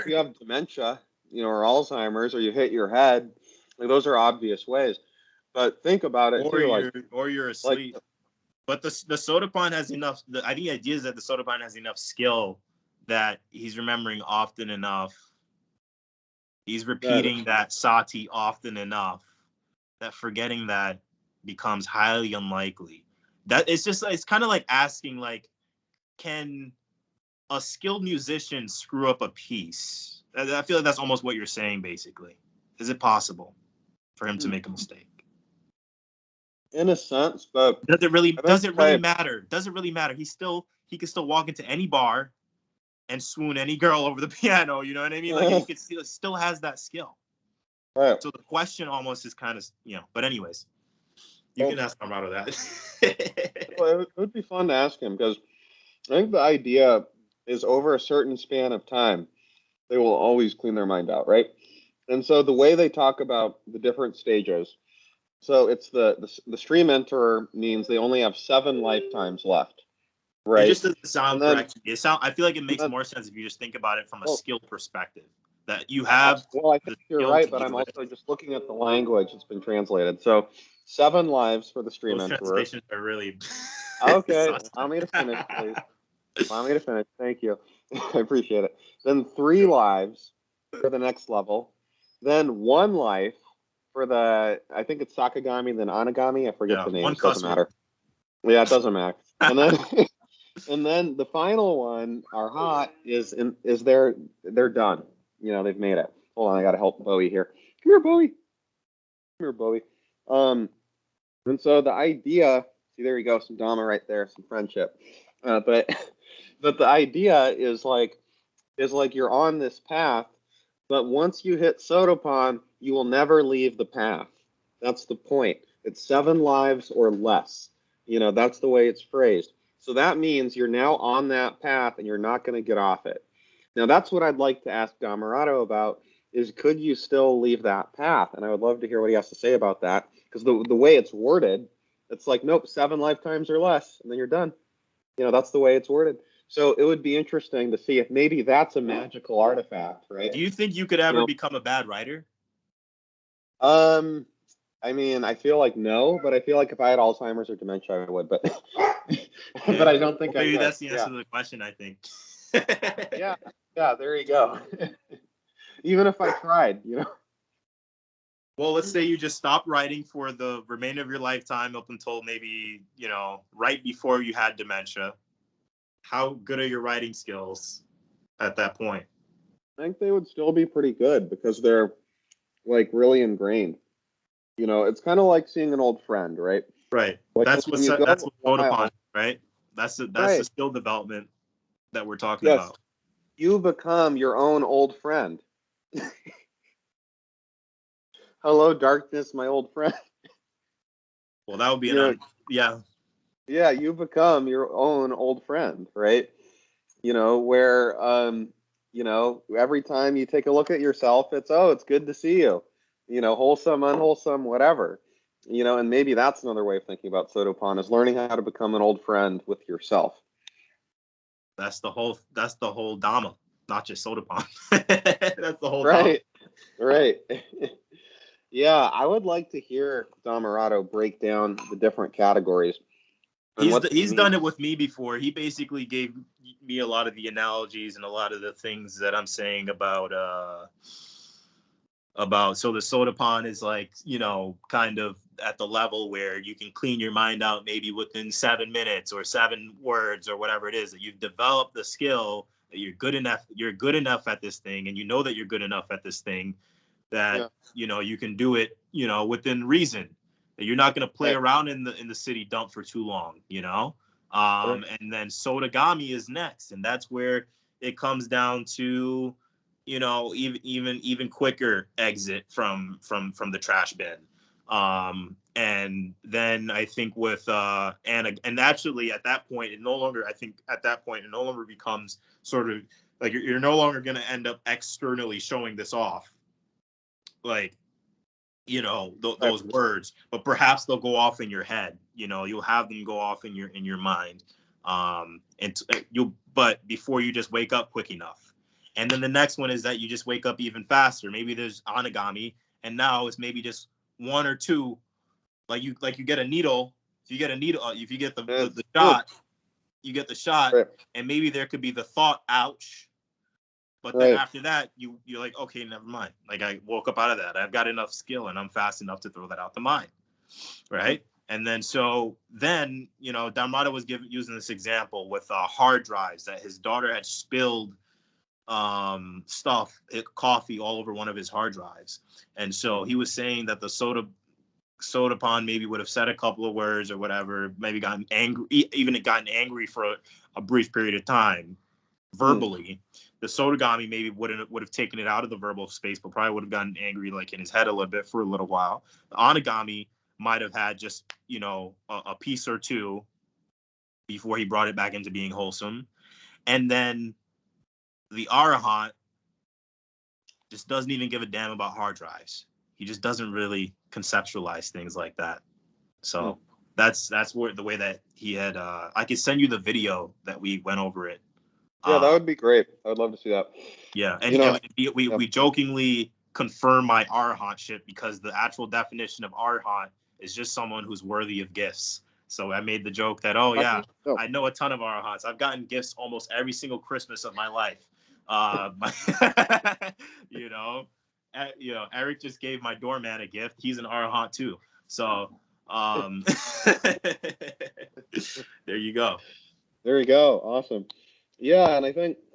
you have dementia, or Alzheimer's, or you hit your head, those are obvious ways. But think about it or you're asleep. But the sotāpan has enough. I think the idea is that the sotāpan has enough skill that he's remembering often enough. He's repeating that sati often enough that forgetting that becomes highly unlikely. That it's kind of like asking, can a skilled musician screw up a piece? I feel like that's almost what you're saying, basically. Is it possible for him to make a mistake? In a sense, but does it really matter? Does it really matter? He can still walk into any bar and swoon any girl over the piano. You know what I mean? He still has that skill. Right. So the question almost is kind of, but anyways, you can ask Dhammarato that. Well, it would be fun to ask him, because I think the idea is over a certain span of time, they will always clean their mind out, right? And so the way they talk about the different stages, so it's the stream enterer means they only have 7 lifetimes left, right? It just doesn't sound correct. I feel like it makes more sense if you just think about it from a skill perspective. That you have. Well, I think you're right, but I'm also just looking at the language that's been translated. So 7 lives for the stream enterer. Translations are really okay. Allow me to finish, please. Allow me to finish. Thank you. I appreciate it. Then 3 lives for the next level. Then 1 life for I think it's Sakagami, then Anagami. I forget the name. It doesn't matter. Yeah, it doesn't matter. And then and then the final one, Arhat, is they're done. They've made it. Hold on, I gotta help Bowie here. Come here, Bowie. Come here, Bowie. And so the idea, see, there you go, some Dhamma right there, some friendship. But the idea is you're on this path, but once you hit sotāpan, you will never leave the path. That's the point. It's 7 lives or less. That's the way it's phrased. So that means you're now on that path and you're not going to get off it. Now, that's what I'd like to ask Dhammarato about, is could you still leave that path? And I would love to hear what he has to say about that, because the way it's worded, it's like, nope, 7 lifetimes or less, and then you're done. That's the way it's worded. So it would be interesting to see if maybe that's a magical artifact, right? Do you think you could ever become a bad writer? I mean, I feel like no, but I feel like if I had Alzheimer's or dementia, I would. But but I don't think maybe that's the answer to the question, I think. Yeah, there you go. Even if I tried, Well, let's say you just stopped writing for the remainder of your lifetime up until maybe, right before you had dementia. How good are your writing skills at that point? I think they would still be pretty good, because they're really ingrained. It's kind of like seeing an old friend, right? Right. That's what sotāpan, right? That's the skill development that we're talking about. You become your own old friend. Hello, darkness, my old friend. Well, that would be yeah. Yeah, you become your own old friend, right? Where Every time you take a look at yourself, it's good to see you, wholesome, unwholesome, whatever, and maybe that's another way of thinking about sotāpan, is learning how to become an old friend with yourself. That's the whole Dhamma, not just sotāpan. That's the whole right. Dhamma. Right. Yeah, I would like to hear Dhammarato break down the different categories. He's done it with me before. He basically gave me a lot of the analogies and a lot of the things that I'm saying about so the sotāpan is like, kind of at the level where you can clean your mind out maybe within 7 minutes or 7 words or whatever it is, that you've developed the skill, that you're good enough at this thing, and that you're good enough at this thing, that you can do it within reason, that you're not going to play around in the city dump for too long, and then sotagami is next, and that's where it comes down to even quicker exit from the trash bin. And then I think with and actually at that point it no longer becomes sort of like you're no longer going to end up externally showing this off, like those words, but perhaps they'll go off in your head. You'll have them go off in your mind, but before you just wake up quick enough. And then the next one is that you just wake up even faster. Maybe there's anagami, and now it's maybe just 1 or 2. Like you get a needle. If you get the shot, you get the shot, and maybe there could be the thought, ouch. But then after that, you're like, okay, never mind. Like, I woke up out of that. I've got enough skill, and I'm fast enough to throw that out the mind, right? And then Dhammarato was using this example with hard drives, that his daughter had spilled coffee all over one of his hard drives, and so he was saying that the sotāpan maybe would have said a couple of words or whatever, maybe gotten angry for a brief period of time verbally. The sotagami maybe would have taken it out of the verbal space, but probably would have gotten angry like in his head a little bit for a little while. The anagami might have had just a piece or 2 before he brought it back into being wholesome. And then the arahant just doesn't even give a damn about hard drives. He just doesn't really conceptualize things like that. So that's where the way that he had I could send you the video that we went over it. Yeah, that would be great. I would love to see that. Yeah, and we jokingly confirm my arahant shit, because the actual definition of arahant is just someone who's worthy of gifts. So I made the joke that, I know a ton of arahants. I've gotten gifts almost every single Christmas of my life. Eric just gave my doorman a gift. He's an arahant too. So there you go. There you go. Awesome. Yeah, and I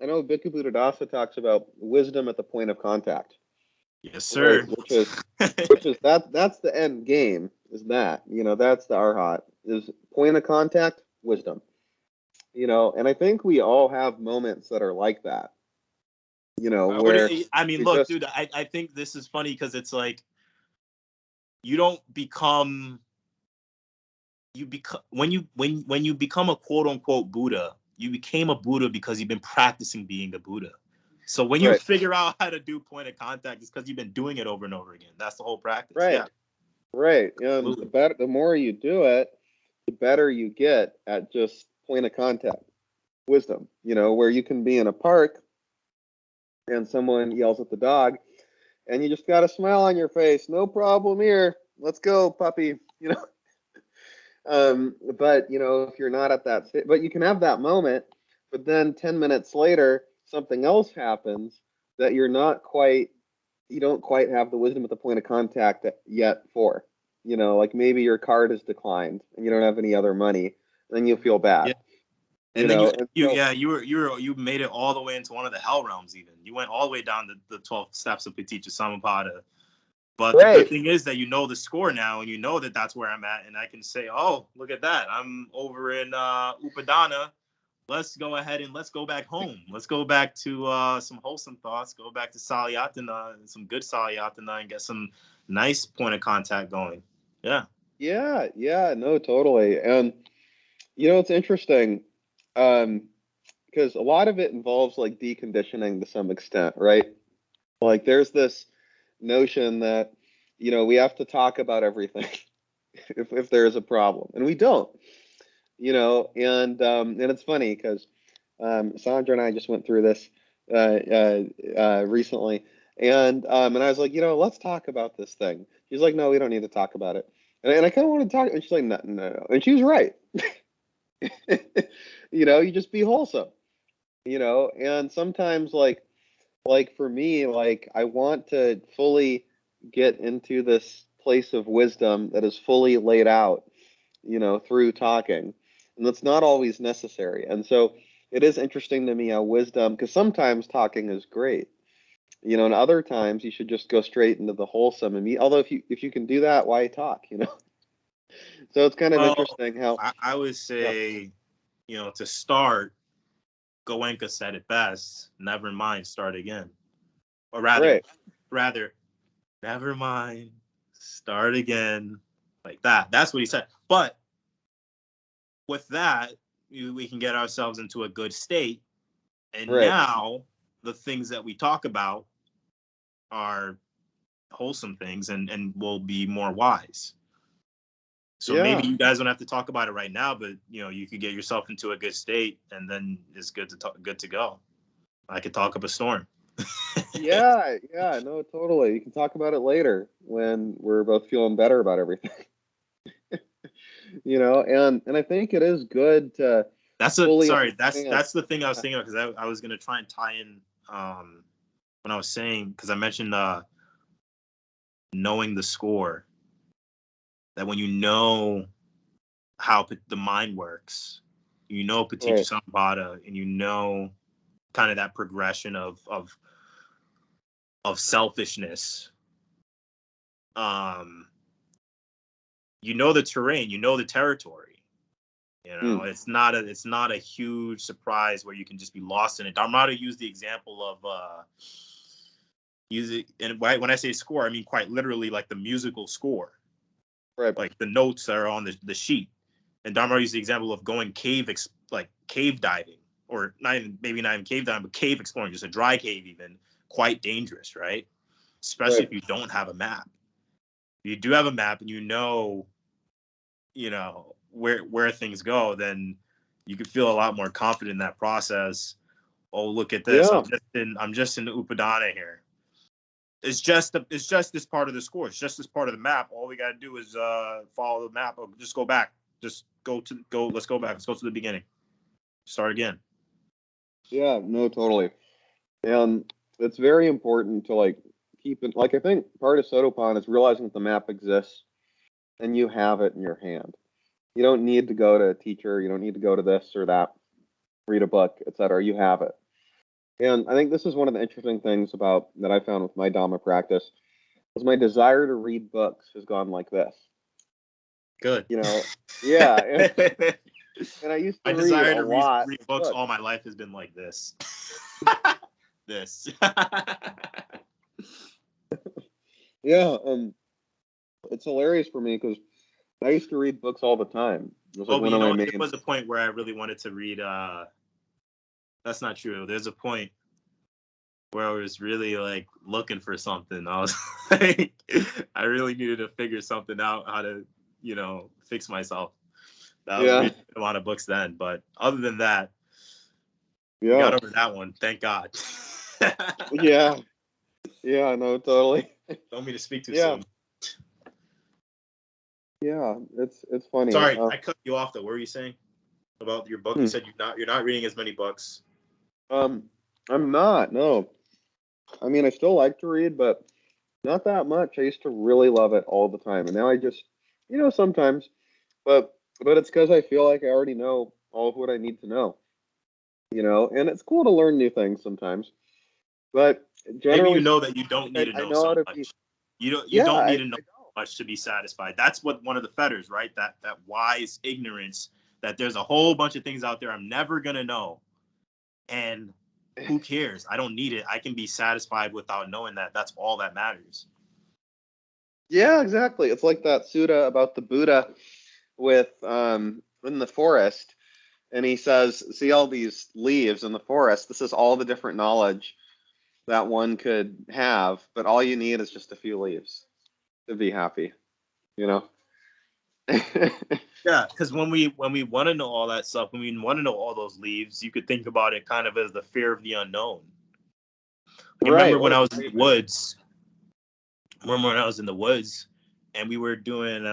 know Bhikkhu Buddhadasa talks about wisdom at the point of contact. Yes, sir. Right? Which is that's the end game. Is that that's the arhat, is point of contact, wisdom. And I think we all have moments that are like that. Where dude, I think this is funny because it's like you don't become. When you become a quote unquote Buddha, you became a Buddha because you've been practicing being a Buddha. So when you figure out how to do point of contact, it's because you've been doing it over and over again. That's the whole practice. Right. Yeah. Right. The more you do it, the better you get at just point of contact wisdom. Where you can be in a park and someone yells at the dog, and you just got a smile on your face. No problem here. Let's go, puppy. But if you're not at that state, but you can have that moment, but then 10 minutes later, something else happens that you don't quite have the wisdom at the point of contact yet for, like maybe your card is declined and you don't have any other money, then you feel bad. Yeah. And then you made it all the way into one of the hell realms. Even you went all the way down the 12 steps of Paticca Samuppada. But the good thing is that the score now, and that that's where I'm at, and I can say, oh, look at that, I'm over in Upadana. Let's go ahead and let's go back home. Let's go back to some wholesome thoughts. Go back to Salayatana, and some good Salayatana, and get some nice point of contact going. Yeah. Yeah. No, totally. And it's interesting. because a lot of it involves like deconditioning to some extent, right? Like there's this notion that, we have to talk about everything if there's a problem, and we don't, and it's funny because Sandra and I just went through this recently, and I was like, let's talk about this thing. She's like, no, we don't need to talk about it, and I kind of want to talk, and she's like, no, no, no, and she was right. You just be wholesome, and sometimes like for me, like I want to fully get into this place of wisdom that is fully laid out, through talking, and that's not always necessary. And so it is interesting to me how wisdom, because sometimes talking is great, and other times you should just go straight into the wholesome and meet. Although if you can do that, why talk? So it's kind of interesting how I would say, to start, Goenka said it best. Never mind, start again, or rather, never mind, start again, like that. That's what he said. But with that, we can get ourselves into a good state, and now the things that we talk about are wholesome things, and will be more wise. So maybe you guys don't have to talk about it right now, but you could get yourself into a good state, and then it's good to go. I could talk up a storm. Yeah, no, totally. You can talk about it later when we're both feeling better about everything. And I think it is good to that's the thing I was thinking of, because I was gonna try and tie in when I was saying, because I mentioned knowing the score, that when you know how the mind works, Paticca, and kind of that progression of selfishness, the terrain, the territory. It's not a huge surprise where you can just be lost in it. Dhammarato used the example of and when I say score, I mean quite literally like the musical score, right? Like the notes that are on the sheet. And Dhammarato used the example of going cave diving, or maybe not even cave diving, but cave exploring, just a dry cave, even quite dangerous, right? Especially if you don't have a map. If you do have a map and where things go, then you can feel a lot more confident in that process. Oh, look at this! Yeah. I'm just in the Upadana here. It's just this part of the score. It's just this part of the map. All we got to do is follow the map. Or just go back. Let's go back. Let's go to the beginning. Start again. Yeah, no, totally. And it's very important to keep it. I think part of sotāpan is realizing that the map exists and you have it in your hand. You don't need to go to a teacher. You don't need to go to this or that, read a book, etc. You have it. And I think this is one of the interesting things that I found with my Dhamma practice, is my desire to read books has gone like this. Good. Yeah. And I used to read a lot. Read books all my life has been like this. This. Yeah. It's hilarious for me because I used to read books all the time. It was there was a point where I really wanted to read. That's not true. There's a point where I was really looking for something. I was I really needed to figure something out, how to, fix myself. That was reading a lot of books then. But other than that, we got over that one. Thank God. Yeah. Yeah, no, totally. Don't want me to speak too soon. Yeah, it's funny. Sorry, I cut you off though. What were you saying about your book? You said you're not reading as many books. I'm not. No. I mean, I still like to read, but not that much. I used to really love it all the time, and now I just, sometimes. But it's because I feel like I already know all of what I need to know. And it's cool to learn new things sometimes. But generally, maybe that you don't need to know so much. You don't need to know much to be satisfied. That's what one of the fetters, right? That wise ignorance, that there's a whole bunch of things out there I'm never gonna know, and who cares? I don't need it. I can be satisfied without knowing that. That's all that matters. Yeah, exactly. It's like that sutta about the Buddha with in the forest, And he says, see all these leaves in the forest? This is all the different knowledge that one could have, but all you need is just a few leaves to be happy, you know? Yeah, because when we want to know all that stuff, when we want to know all those leaves, you could think about it kind of as the fear of the unknown. I Right. remember when I was in the woods. Remember when I was in the woods, and we were doing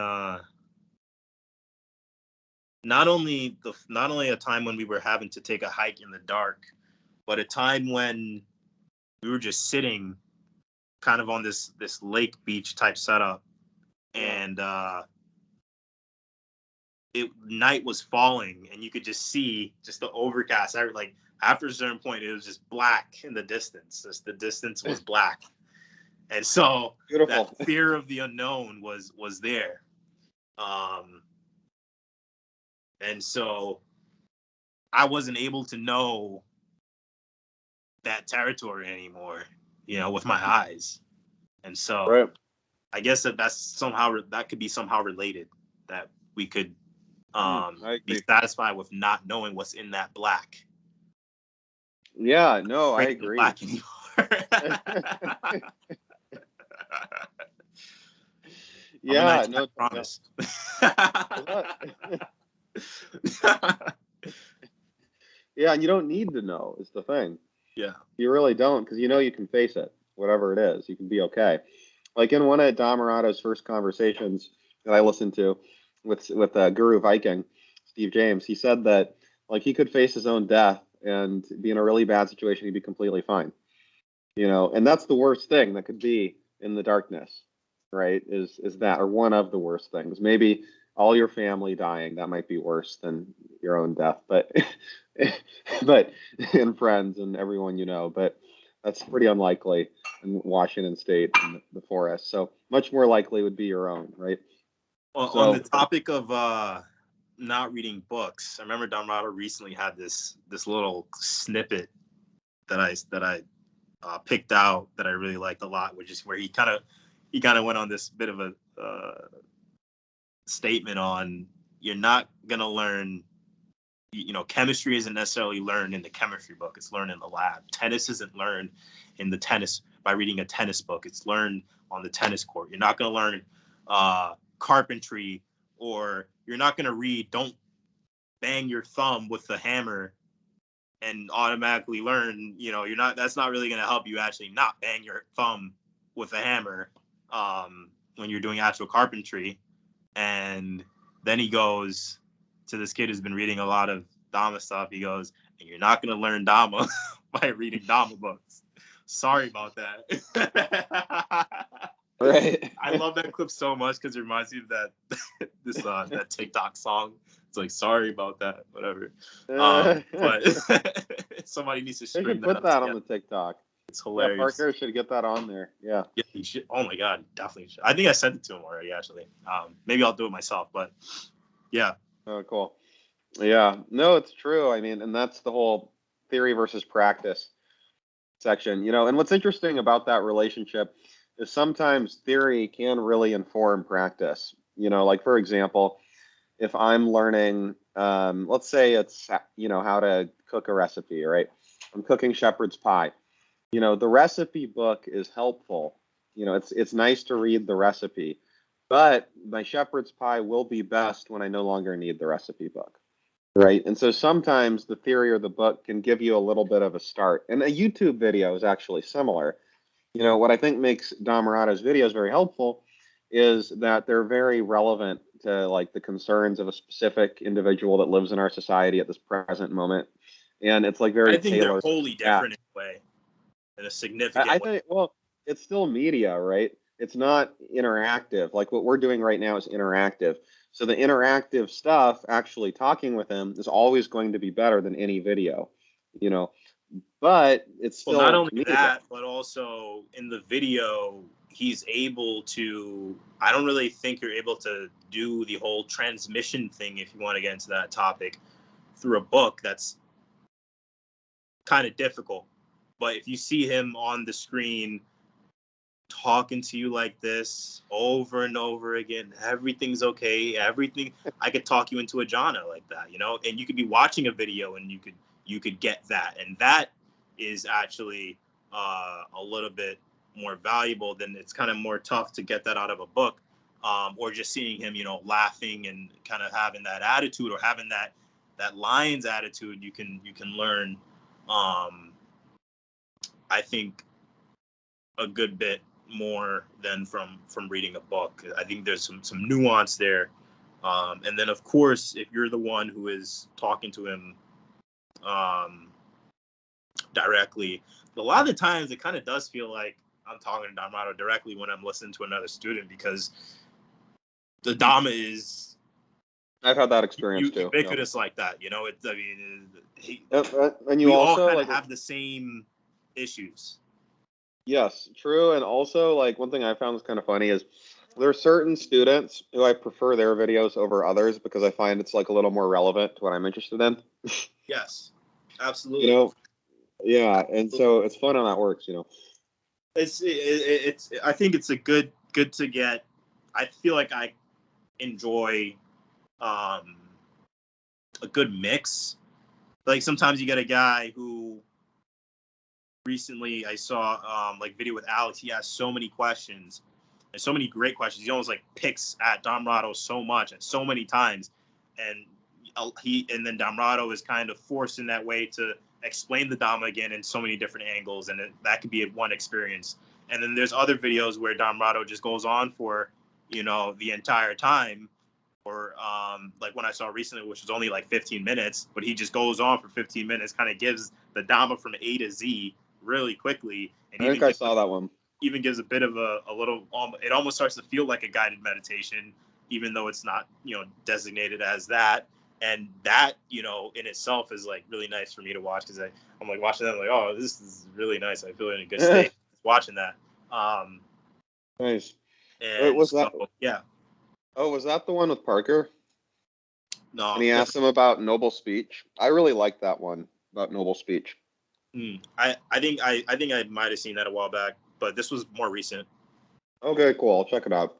not only a time when we were having to take a hike in the dark, but a time when we were just sitting kind of on this lake beach type setup, and night was falling, and you could just see just the overcast. Like after a certain point, it was just black in the distance. The distance was black, and so Beautiful. that fear of the unknown was there. And so I wasn't able to know that territory anymore, with my eyes. And so right. I guess that could be somehow related, that we could be satisfied with not knowing what's in that black. Yeah, no, I agree. Black anymore. Yeah, no, promise. Yeah, and you don't need to know is the thing. Yeah, you really don't, because you can face it, whatever it is. You can be okay. Like in one of Dhammarato's first conversations that I listened to with Guru Viking, Steve James, he said that like he could face his own death and be in a really bad situation, he'd be completely fine. And that's the worst thing that could be in the darkness, right? Is that, or one of the worst things. Maybe all your family dying, that might be worse than your own death, but and friends and everyone but that's pretty unlikely in Washington State in the forest. So much more likely would be your own, right? Well, on the topic of not reading books, I remember Dhammarato recently had this little snippet that I picked out that I really liked a lot, which is where he kind of went on this bit of a statement on, you're not gonna learn, chemistry isn't necessarily learned in the chemistry book, it's learned in the lab. Tennis isn't learned in the tennis by reading a tennis book, it's learned on the tennis court. You're not gonna learn carpentry, or you're not gonna read don't bang your thumb with the hammer and automatically learn, that's not really going to help you actually not bang your thumb with a hammer when you're doing actual carpentry. And then he goes to this kid who's been reading a lot of Dhamma stuff. He goes, and you're not going to learn Dhamma by reading Dhamma books. Sorry about that. Right. I love that clip so much because it reminds me of that TikTok song. It's like, sorry about that, whatever. But somebody needs to stream that. Put that on the TikTok. It's hilarious. Yeah, Parker should get that on there. Yeah. Yeah, he should. Oh my God, definitely should. I think I sent it to him already, actually. Maybe I'll do it myself, but yeah. Oh, cool. Yeah. No, it's true. I mean, and that's the whole theory versus practice section, and what's interesting about that relationship is sometimes theory can really inform practice. Like for example, if I'm learning, let's say it's, how to cook a recipe, right? I'm cooking shepherd's pie. The recipe book is helpful. It's nice to read the recipe, but my shepherd's pie will be best when I no longer need the recipe book, right? And so sometimes the theory or the book can give you a little bit of a start. And a YouTube video is actually similar. What I think makes Dhammarato's videos very helpful is that they're very relevant to like the concerns of a specific individual that lives in our society at this present moment. And it's like very I think tailored. They're wholly different in a way, in a significant way. I think, well, it's still media, right? It's not interactive. Like what we're doing right now is interactive. So the interactive stuff, actually talking with him, is always going to be better than any video, but it's still not only media. that, but also in the video, he's able to, I don't really think you're able to do the whole transmission thing, if you want to get into that topic, through a book. That's kind of difficult. But if you see him on the screen talking to you like this over and over again. Everything's okay. Everything. I could talk you into a jhana like that, you know, and you could be watching a video and you could get that. And that is actually a little bit more valuable than it's kind of more tough to get that out of a book, or just seeing him, you know, laughing and kind of having that attitude or having that lion's attitude. You can learn, I think, a good bit more than from reading a book. I think there's some nuance there, and then of course, if you're the one who is talking to him directly, a lot of the times it kind of does feel like I'm talking to Dhammarato directly when I'm listening to another student, because the Dhamma is, I've had that experience too. Ubiquitous like that, you know. It's, I mean, and you we also all kind like of have the same issues. Yes, true. And also, like, one thing I found is kind of funny is there are certain students who I prefer their videos over others because I find it's like a little more relevant to what I'm interested in. Yes, absolutely. You know, yeah. And so it's fun how that works, you know. It's I think it's a good to get. I feel like I enjoy a good mix. Like sometimes you get a guy who, recently I saw like video with Alex. He has so many questions and so many great questions. He almost like picks at Dhammarato so much and so many times, and then Dhammarato is kind of forced in that way to explain the Dhamma again in so many different angles, and that could be one experience. And then there's other videos where Dhammarato just goes on for, you know, the entire time, or like when I saw recently, which was only like 15 minutes, but he just goes on for 15 minutes, kind of gives the Dhamma from A to Z really quickly. And I think I saw that one. Even gives a bit of a little, it almost starts to feel like a guided meditation, even though it's not, you know, designated as that. And that, you know, in itself is like really nice for me to watch, because I'm like watching that, I'm like, oh, this is really nice. I feel in a good state watching that. Nice. And Wait, was that? Yeah. Oh, was that the one with Parker? No. And he asked him about noble speech. I really liked that one about noble speech. I think I might have seen that a while back, but this was more recent. Okay, cool. I'll check it out.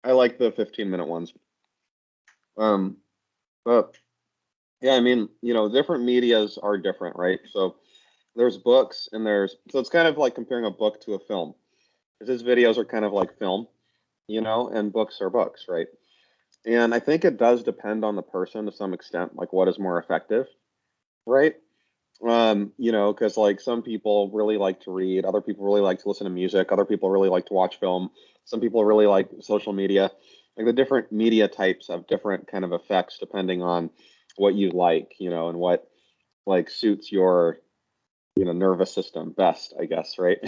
I like the 15-minute ones. But yeah, I mean, you know, different medias are different, right? So there's books and so it's kind of like comparing a book to a film. Because his videos are kind of like film, you know, and books are books, right? And I think it does depend on the person to some extent, like what is more effective, right? You know, because like some people really like to read, other people really like to listen to music, other people really like to watch film, some people really like social media. Like the different media types have different kind of effects depending on what you like, you know, and what like suits your, you know, nervous system best, I guess, right?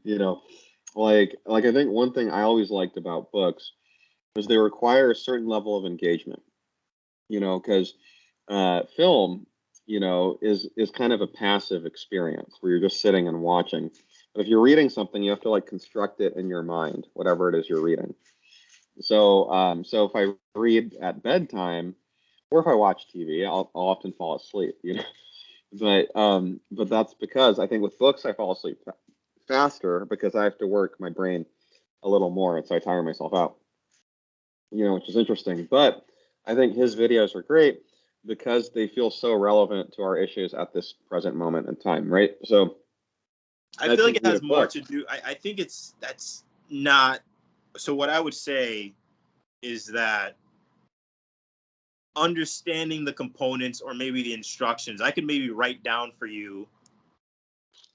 You know, like I think one thing I always liked about books is they require a certain level of engagement, you know, because film, you know, is kind of a passive experience where you're just sitting and watching. But if you're reading something, you have to like construct it in your mind, whatever it is you're reading. So, so if I read at bedtime, or if I watch TV, I'll often fall asleep, you know. But that's because I think with books I fall asleep faster because I have to work my brain a little more, and so I tire myself out. You know, which is interesting. But I think his videos are great because they feel so relevant to our issues at this present moment in time, right? So I feel like it has more to do. I think that's not. So what I would say is that understanding the components or maybe the instructions, I could maybe write down for you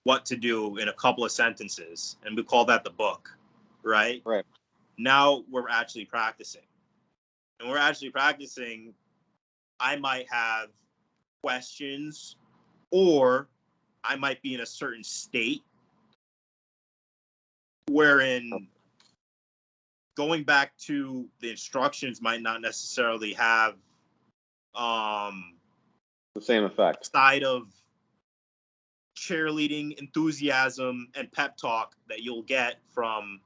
what to do in a couple of sentences, and we call that the book, right? Right. Now we're actually practicing. And we're actually practicing, I might have questions, or I might be in a certain state wherein going back to the instructions might not necessarily have the same effect. Side of cheerleading, enthusiasm, and pep talk that you'll get from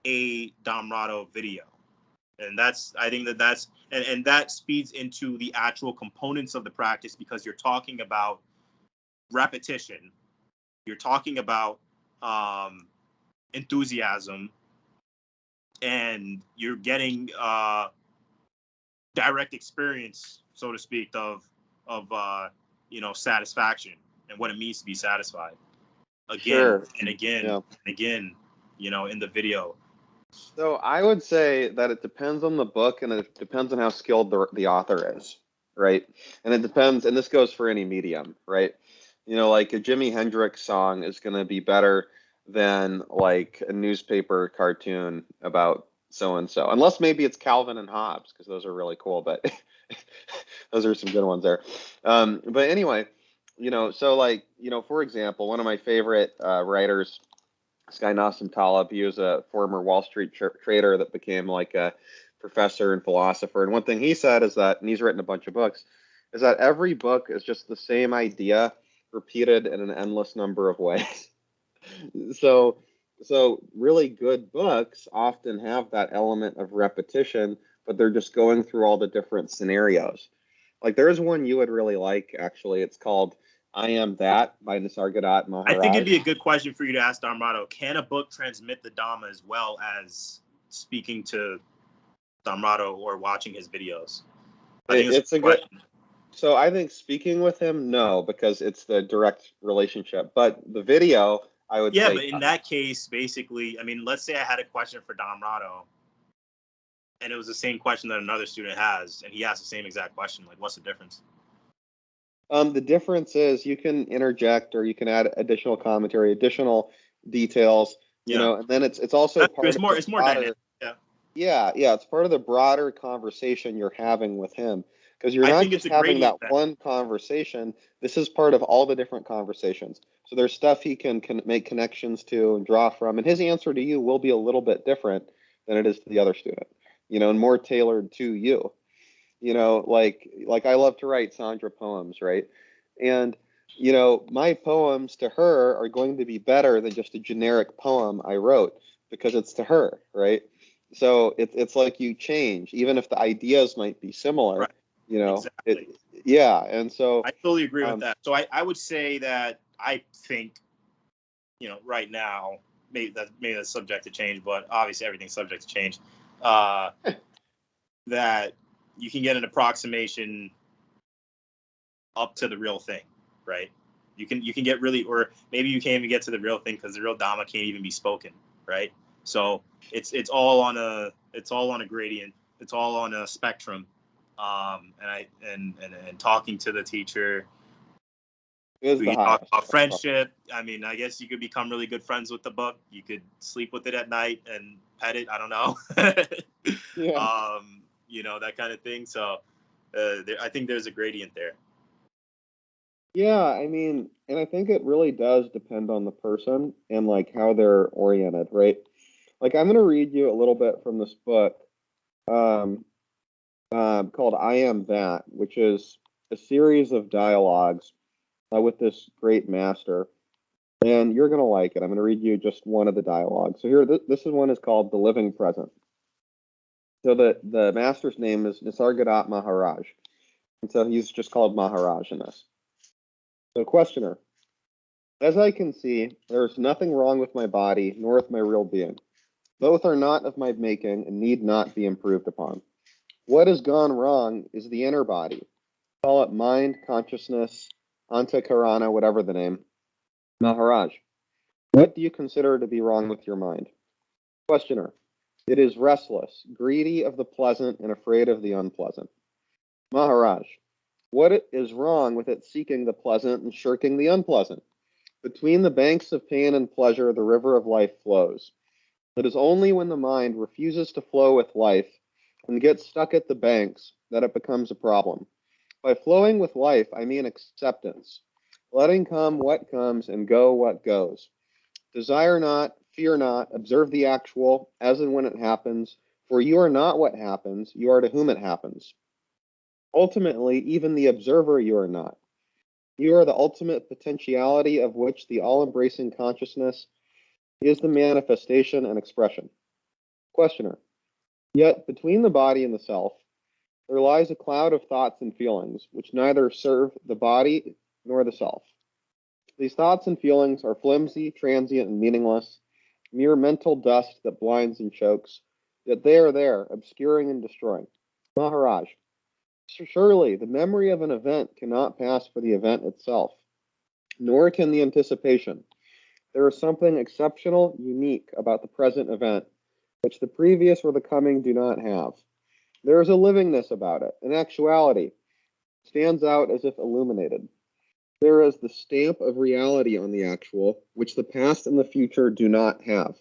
a Dhammarato video. And I think that's, and that speeds into the actual components of the practice, because you're talking about repetition. You're talking about enthusiasm, and you're getting direct experience, so to speak, of satisfaction and what it means to be satisfied again and again and again, in the video. So I would say that it depends on the book, and it depends on how skilled the author is, right? And it depends, and this goes for any medium, right? Like a Jimi Hendrix song is going to be better than like a newspaper cartoon about so and so, unless maybe it's Calvin and Hobbes, because those are really cool, but those are some good ones there. But anyway, so like, for example, one of my favorite writers, this guy Nassim Taleb, he was a former Wall Street trader that became like a professor and philosopher. And one thing he said is that, and he's written a bunch of books, is that every book is just the same idea repeated in an endless number of ways. So really good books often have that element of repetition, but they're just going through all the different scenarios. Like there's one you would really like, actually. It's called I Am That by Nisargadatta Maharaj. I think it'd be a good question for you to ask Dhammarato. Can a book transmit the Dhamma as well as speaking to Dhammarato or watching his videos? It's a good question. So I think speaking with him, no, because it's the direct relationship. But the video, I would say. Yeah, but in that case, basically, I mean, let's say I had a question for Dhammarato, and it was the same question that another student has, and he asked the same exact question. Like, what's the difference? The difference is you can interject, or you can add additional commentary, additional details, and then it's also part of it's more dynamic. Yeah, it's part of the broader conversation you're having with him. Because you're not just having that one conversation. This is part of all the different conversations. So there's stuff he can make connections to and draw from. And his answer to you will be a little bit different than it is to the other student, and more tailored to you. Like I love to write Sandra poems, right? And, my poems to her are going to be better than just a generic poem I wrote because it's to her, right? So it's like you change, even if the ideas might be similar. Right. Exactly. And so I totally agree with that. So I would say that I think, right now, maybe that's subject to change, but obviously everything's subject to change. That you can get an approximation up to the real thing, right? You can get really, or maybe you can't even get to the real thing because the real Dhamma can't even be spoken, right? So it's all on a gradient. It's all on a spectrum. And talking to the teacher, we can talk about friendship. I mean, I guess you could become really good friends with the book. You could sleep with it at night and pet it. I don't know. That kind of thing. So I think there's a gradient there. Yeah, I mean, and I think it really does depend on the person and like how they're oriented, right? Like I'm going to read you a little bit from this book called I Am That, which is a series of dialogues with this great master. And you're going to like it. I'm going to read you just one of the dialogues. So here, this one is called The Living Present. So the master's name is Nisargadatta Maharaj. And so he's just called Maharaj in this. So questioner, as I can see, there is nothing wrong with my body, nor with my real being. Both are not of my making and need not be improved upon. What has gone wrong is the inner body. Call it mind, consciousness, antakarana, whatever the name. Maharaj, what do you consider to be wrong with your mind? Questioner, it is restless, greedy of the pleasant and afraid of the unpleasant. Maharaj, what is wrong with it seeking the pleasant and shirking the unpleasant? Between the banks of pain and pleasure, the river of life flows. It is only when the mind refuses to flow with life and gets stuck at the banks that it becomes a problem. By flowing with life, I mean acceptance, letting come what comes and go what goes. Desire not, fear not, observe the actual as and when it happens, for you are not what happens, you are to whom it happens. Ultimately, even the observer you are not. You are the ultimate potentiality of which the all-embracing consciousness is the manifestation and expression. Questioner, yet between the body and the self, there lies a cloud of thoughts and feelings, which neither serve the body nor the self. These thoughts and feelings are flimsy, transient, and meaningless, mere mental dust that blinds and chokes, yet they are there, obscuring and destroying. Maharaj, surely the memory of an event cannot pass for the event itself, nor can the anticipation. There is something exceptional, unique about the present event, which the previous or the coming do not have. There is a livingness about it, an actuality, stands out as if illuminated. There is the stamp of reality on the actual, which the past and the future do not have.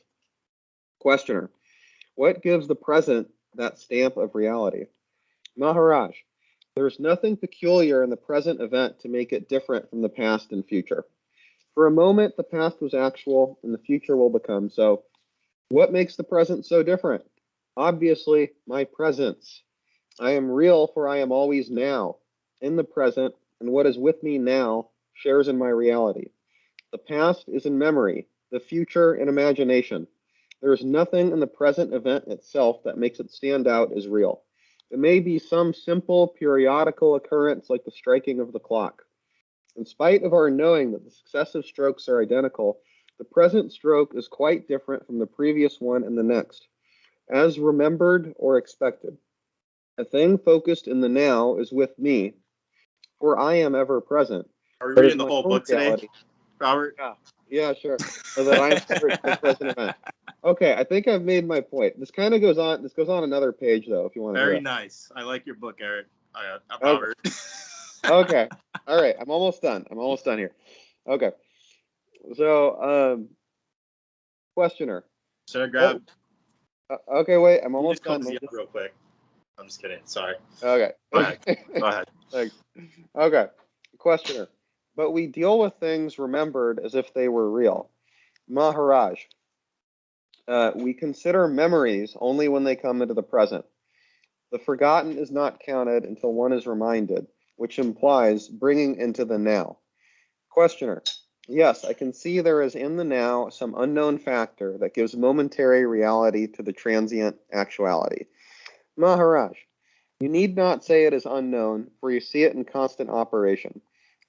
Questioner, what gives the present that stamp of reality? Maharaj, there is nothing peculiar in the present event to make it different from the past and future. For a moment, the past was actual, and the future will become so. What makes the present so different? Obviously, my presence. I am real, for I am always now, in the present, and what is with me now shares in my reality. The past is in memory, the future in imagination. There is nothing in the present event itself that makes it stand out as real. It may be some simple periodical occurrence like the striking of the clock. In spite of our knowing that the successive strokes are identical, the present stroke is quite different from the previous one and the next, as remembered or expected. A thing focused in the now is with me, for I am ever present. Are we But reading in the my whole own book today, reality, Robert? yeah, sure. So that I'm separate from the present event. Okay, I think I've made my point. This kind of goes on. This goes on another page, though, if you want to hear Very it. nice. I like your book, Eric. Okay. Robert. Okay. All right. I'm almost done. I'm almost done here. Okay. So, questioner. Should I grab? Okay, wait. I'm You almost just help done. me out real quick. I'm just kidding. Sorry. Okay. Go ahead. Go ahead. Thanks. Okay. Questioner. But we deal with things remembered as if they were real. Maharaj. We consider memories only when they come into the present. The forgotten is not counted until one is reminded, which implies bringing into the now. Questioner. Yes, I can see there is in the now some unknown factor that gives momentary reality to the transient actuality. Maharaj, you need not say it is unknown, for you see it in constant operation.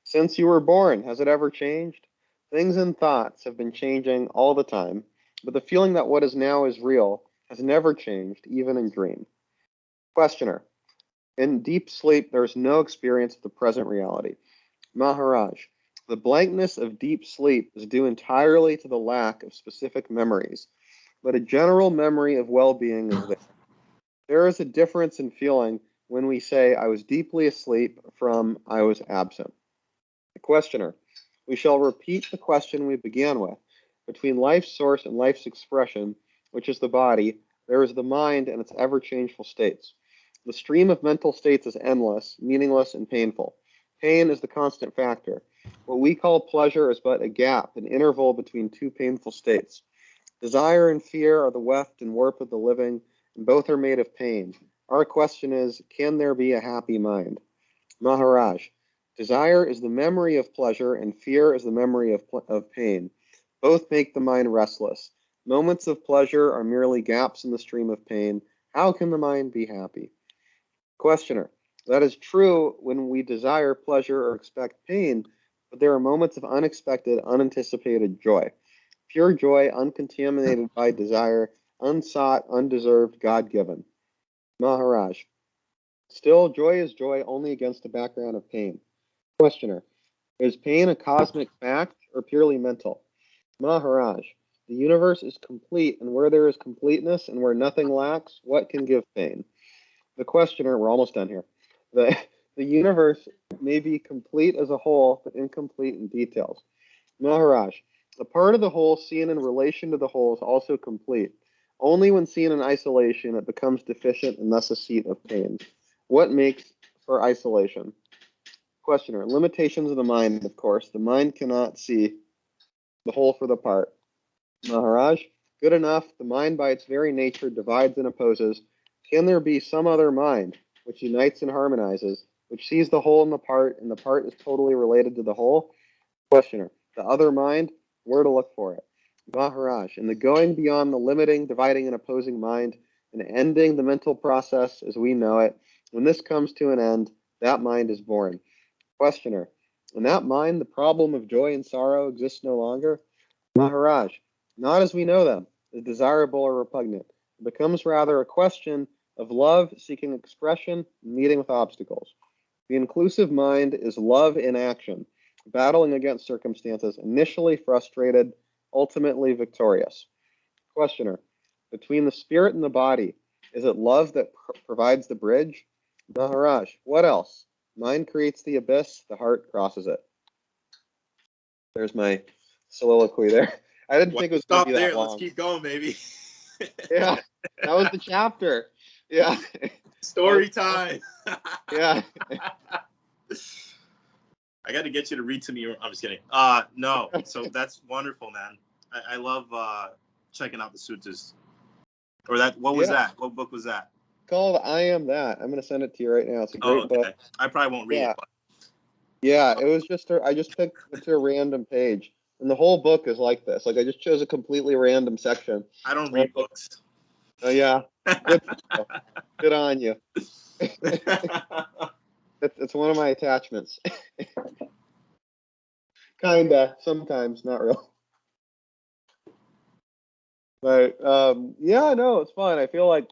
Since you were born, has it ever changed? Things and thoughts have been changing all the time, but the feeling that what is now is real has never changed, even in dream. Questioner, in deep sleep, there is no experience of the present reality. Maharaj, the blankness of deep sleep is due entirely to the lack of specific memories, but a general memory of well-being is there. There is a difference in feeling when we say I was deeply asleep from I was absent. The questioner, we shall repeat the question we began with. Between life's source and life's expression, which is the body, there is the mind and its ever-changeful states. The stream of mental states is endless, meaningless, and painful. Pain is the constant factor. What we call pleasure is but a gap, an interval between two painful states. Desire and fear are the weft and warp of the living, and both are made of pain. Our question is, can there be a happy mind? Maharaj, desire is the memory of pleasure, and fear is the memory of pain. Both make the mind restless. Moments of pleasure are merely gaps in the stream of pain. How can the mind be happy? Questioner, that is true when we desire pleasure or expect pain, but there are moments of unexpected, unanticipated joy. Pure joy, uncontaminated by desire, unsought, undeserved, God-given. Maharaj, still, joy is joy only against a background of pain. Questioner, is pain a cosmic fact or purely mental? Maharaj, the universe is complete, and where there is completeness and where nothing lacks, what can give pain? The questioner, we're almost done here. The, the universe may be complete as a whole, but incomplete in details. Maharaj, the part of the whole seen in relation to the whole is also complete. Only when seen in isolation, it becomes deficient and thus a seat of pain. What makes for isolation? Questioner, limitations of the mind, of course. The mind cannot see the whole for the part. Maharaj, good enough. The mind by its very nature divides and opposes. Can there be some other mind which unites and harmonizes, which sees the whole in the part, and the part is totally related to the whole? Questioner, the other mind, where to look for it? Maharaj, in the going beyond the limiting, dividing, and opposing mind, and ending the mental process as we know it, when this comes to an end, that mind is born. Questioner, in that mind, the problem of joy and sorrow exists no longer? Maharaj, not as we know them, as desirable or repugnant. It becomes rather a question of love seeking expression, meeting with obstacles. The inclusive mind is love in action, battling against circumstances, initially frustrated, ultimately victorious. Questioner, between the spirit and the body, is it love that provides the bridge? Maharaj, what else? Mind creates the abyss, the heart crosses it. There's my soliloquy there. I didn't think it was going to be that long. Let's keep going, maybe. Yeah, that was the chapter. Yeah. Story time. Yeah. I got to get you to read to me. I'm just kidding. No. So that's wonderful, man. I love checking out the suttas. Or that. What was that? What book was that? Called I Am That. I'm going to send it to you right now. It's a great book. I probably won't read it. But... Yeah, it was just I just picked it to a random page, and the whole book is like this. Like I just chose a completely random section. I don't read books. Oh yeah, good on you. It's one of my attachments. Kinda, sometimes, not real. But yeah, no, it's fun. I feel like,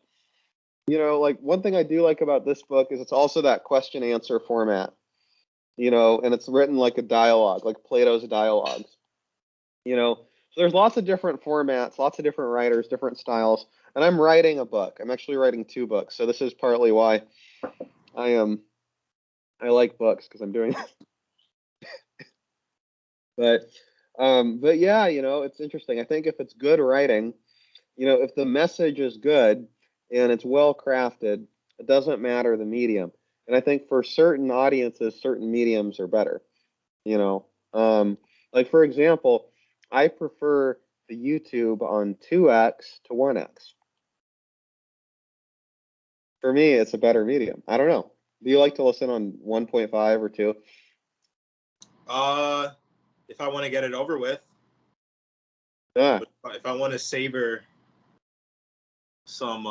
like one thing I do like about this book is it's also that question answer format. And it's written like a dialogue, like Plato's dialogues. So there's lots of different formats, lots of different writers, different styles. And I'm writing a book. I'm actually writing 2 books. So this is partly why I like books, because I'm doing it. But yeah, it's interesting. I think if it's good writing, if the message is good and it's well crafted, it doesn't matter the medium. And I think for certain audiences, certain mediums are better. Like for example, I prefer the YouTube on 2x to 1x. For me, it's a better medium. I don't know. Do you like to listen on 1.5 or 2? If I want to get it over with. Yeah. If I want to savor some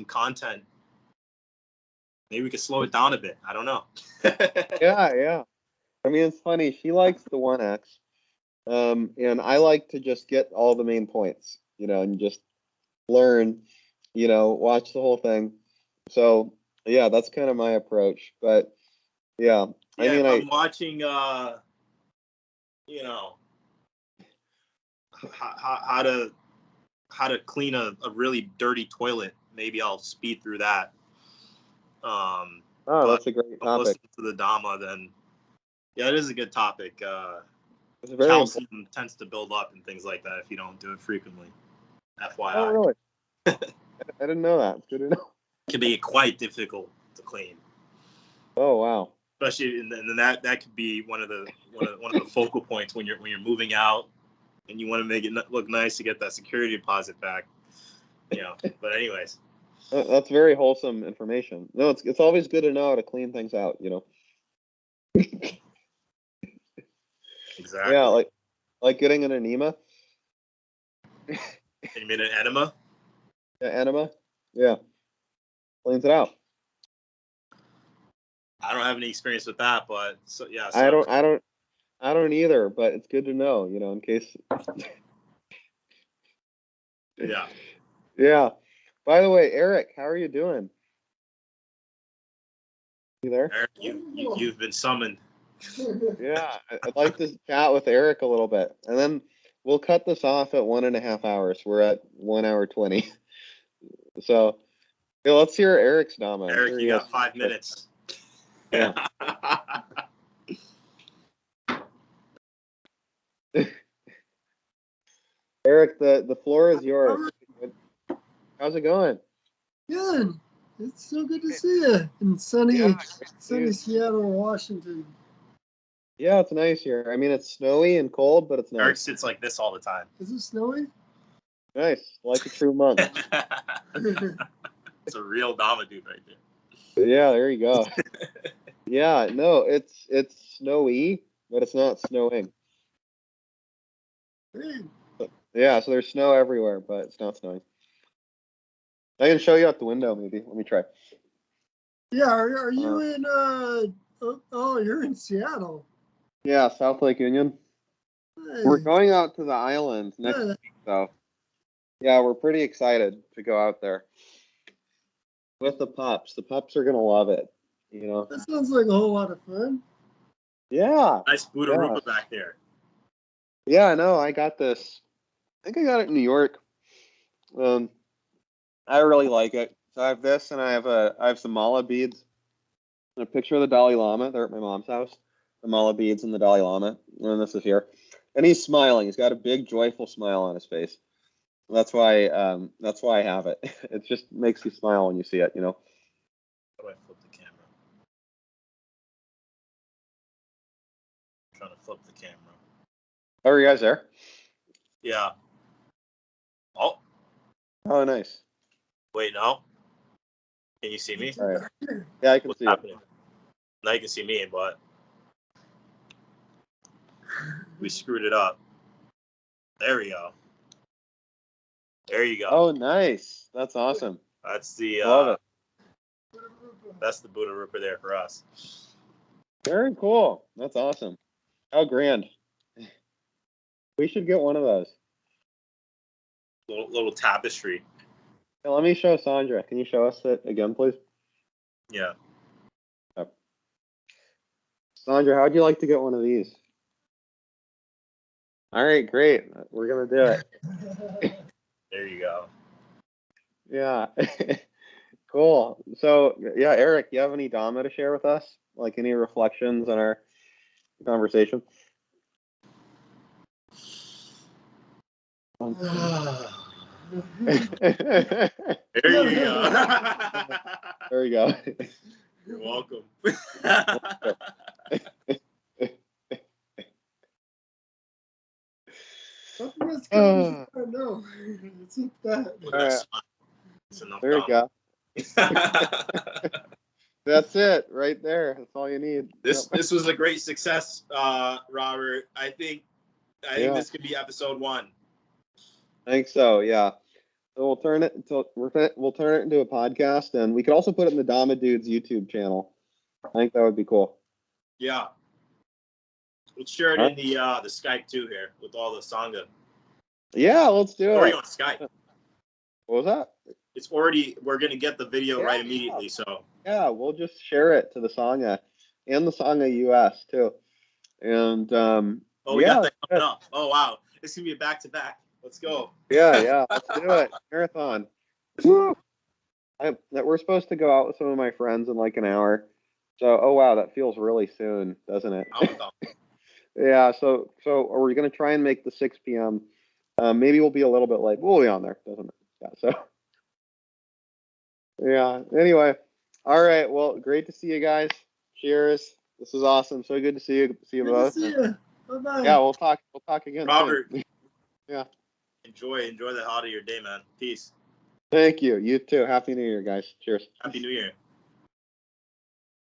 content, maybe we could slow it down a bit. I don't know. Yeah. I mean, it's funny. She likes the 1x. And I like to just get all the main points, and just learn, watch the whole thing. So yeah, that's kind of my approach. But yeah, I mean, I'm watching, how to clean a really dirty toilet. Maybe I'll speed through that. That's a great topic. Listen to the Dhamma, then yeah, it is a good topic. It's calcium tends to build up and things like that if you don't do it frequently. FYI. Oh, really? I didn't know that. It's good to know. It can be quite difficult to clean. Oh wow! Especially, and then that could be one of the focal points when you're moving out and you want to make it look nice to get that security deposit back. But anyways, that's very wholesome information. No, it's always good to know how to clean things out. Exactly. Yeah, like getting an enema. You mean an enema? Yeah, enema. Yeah, cleans it out. I don't have any experience with that, but yeah. I don't either, but it's good to know, in case. Yeah. Yeah. By the way, Eric, how are you doing? You there? Eric, you've been summoned. Yeah, I'd like to chat with Eric a little bit, and then we'll cut this off at 1.5 hours. We're at 1 hour 20. So, let's hear Eric's Dhamma. Eric, you got 5 minutes. Yeah. Eric, the floor is yours. How's it going? Good. It's so good to see you in sunny Seattle, Washington. Yeah, it's nice here. I mean, it's snowy and cold, but it's nice. Eric sits like this all the time. Is it snowy? Nice, like a true monk. It's a real Dhamma dude right there. Yeah, there you go. Yeah, no, it's snowy, but it's not snowing. Yeah, so there's snow everywhere, but it's not snowing. I can show you out the window, maybe. Let me try. Yeah, are you in? You're in Seattle. Yeah, South Lake Union. Hey. We're going out to the island next week So, yeah, we're pretty excited to go out there with the pups. The pups are gonna love it. You know. That sounds like a whole lot of fun. Yeah. Nice Buddha Yeah. Rupa back there. Yeah, I know. I got this. I think I got it in New York. I really like it. So I have this, and I have some mala beads, and a picture of the Dalai Lama. They're at my mom's house. The mala beads and the Dalai Lama, and this is here, and he's smiling. He's got a big, joyful smile on his face. That's why I have it. It just makes you smile when you see it, you know. How do I flip the camera? I'm trying to flip the camera. Oh, are you guys there? Yeah. Oh, Oh, nice. wait, no. Can you see me? All right. Yeah, I can What's see happening? Now you can see me, but we screwed it up. There we go. There you go. Oh, nice. That's awesome. That's the Love it. that's the Buddha Rupa there for us. Very cool. That's awesome. How grand. We should get one of those. Little tapestry. Hey, let me show Sandra. Can you show us it again, please? Yeah. Oh. Sandra, how'd you like to get one of these? All right, great. We're gonna do it. There you go. Yeah. Cool. So, yeah, Eric, you have any Dhamma to share with us? Like any reflections on our conversation? There you go. There we go. You're welcome. No, it's not that. Look at that smile. There you go. That's it, right there. That's all you need. This was a great success, Robert. I think this could be episode 1. I think so. Yeah. So we'll turn it into a podcast, and we could also put it in the Dhamma Dudes YouTube channel. I think that would be cool. Yeah. Let's share it in the Skype too here with all the Sangha. Yeah, let's do it. Already on Skype. What was that? It's already. We're gonna get the video right immediately. So. Yeah, we'll just share it to the Sangha and the Sangha US too. And we got that coming up. Oh wow, it's gonna be a back-to-back. Let's go. Yeah, let's do it. Marathon. Woo! We're supposed to go out with some of my friends in like an hour. So, oh wow, that feels really soon, doesn't it? Yeah. So are we gonna try and make the 6 p.m.? Maybe we'll be a little bit late. We'll be on there, doesn't it? Yeah. So. Yeah. Anyway. All right. Well, great to see you guys. Cheers. This was awesome. So good to see you. See you both. Bye-bye. Yeah, we'll talk again. Robert. Soon. Yeah. Enjoy the holiday of your day, man. Peace. Thank you. You too. Happy New Year, guys. Cheers. Happy New Year.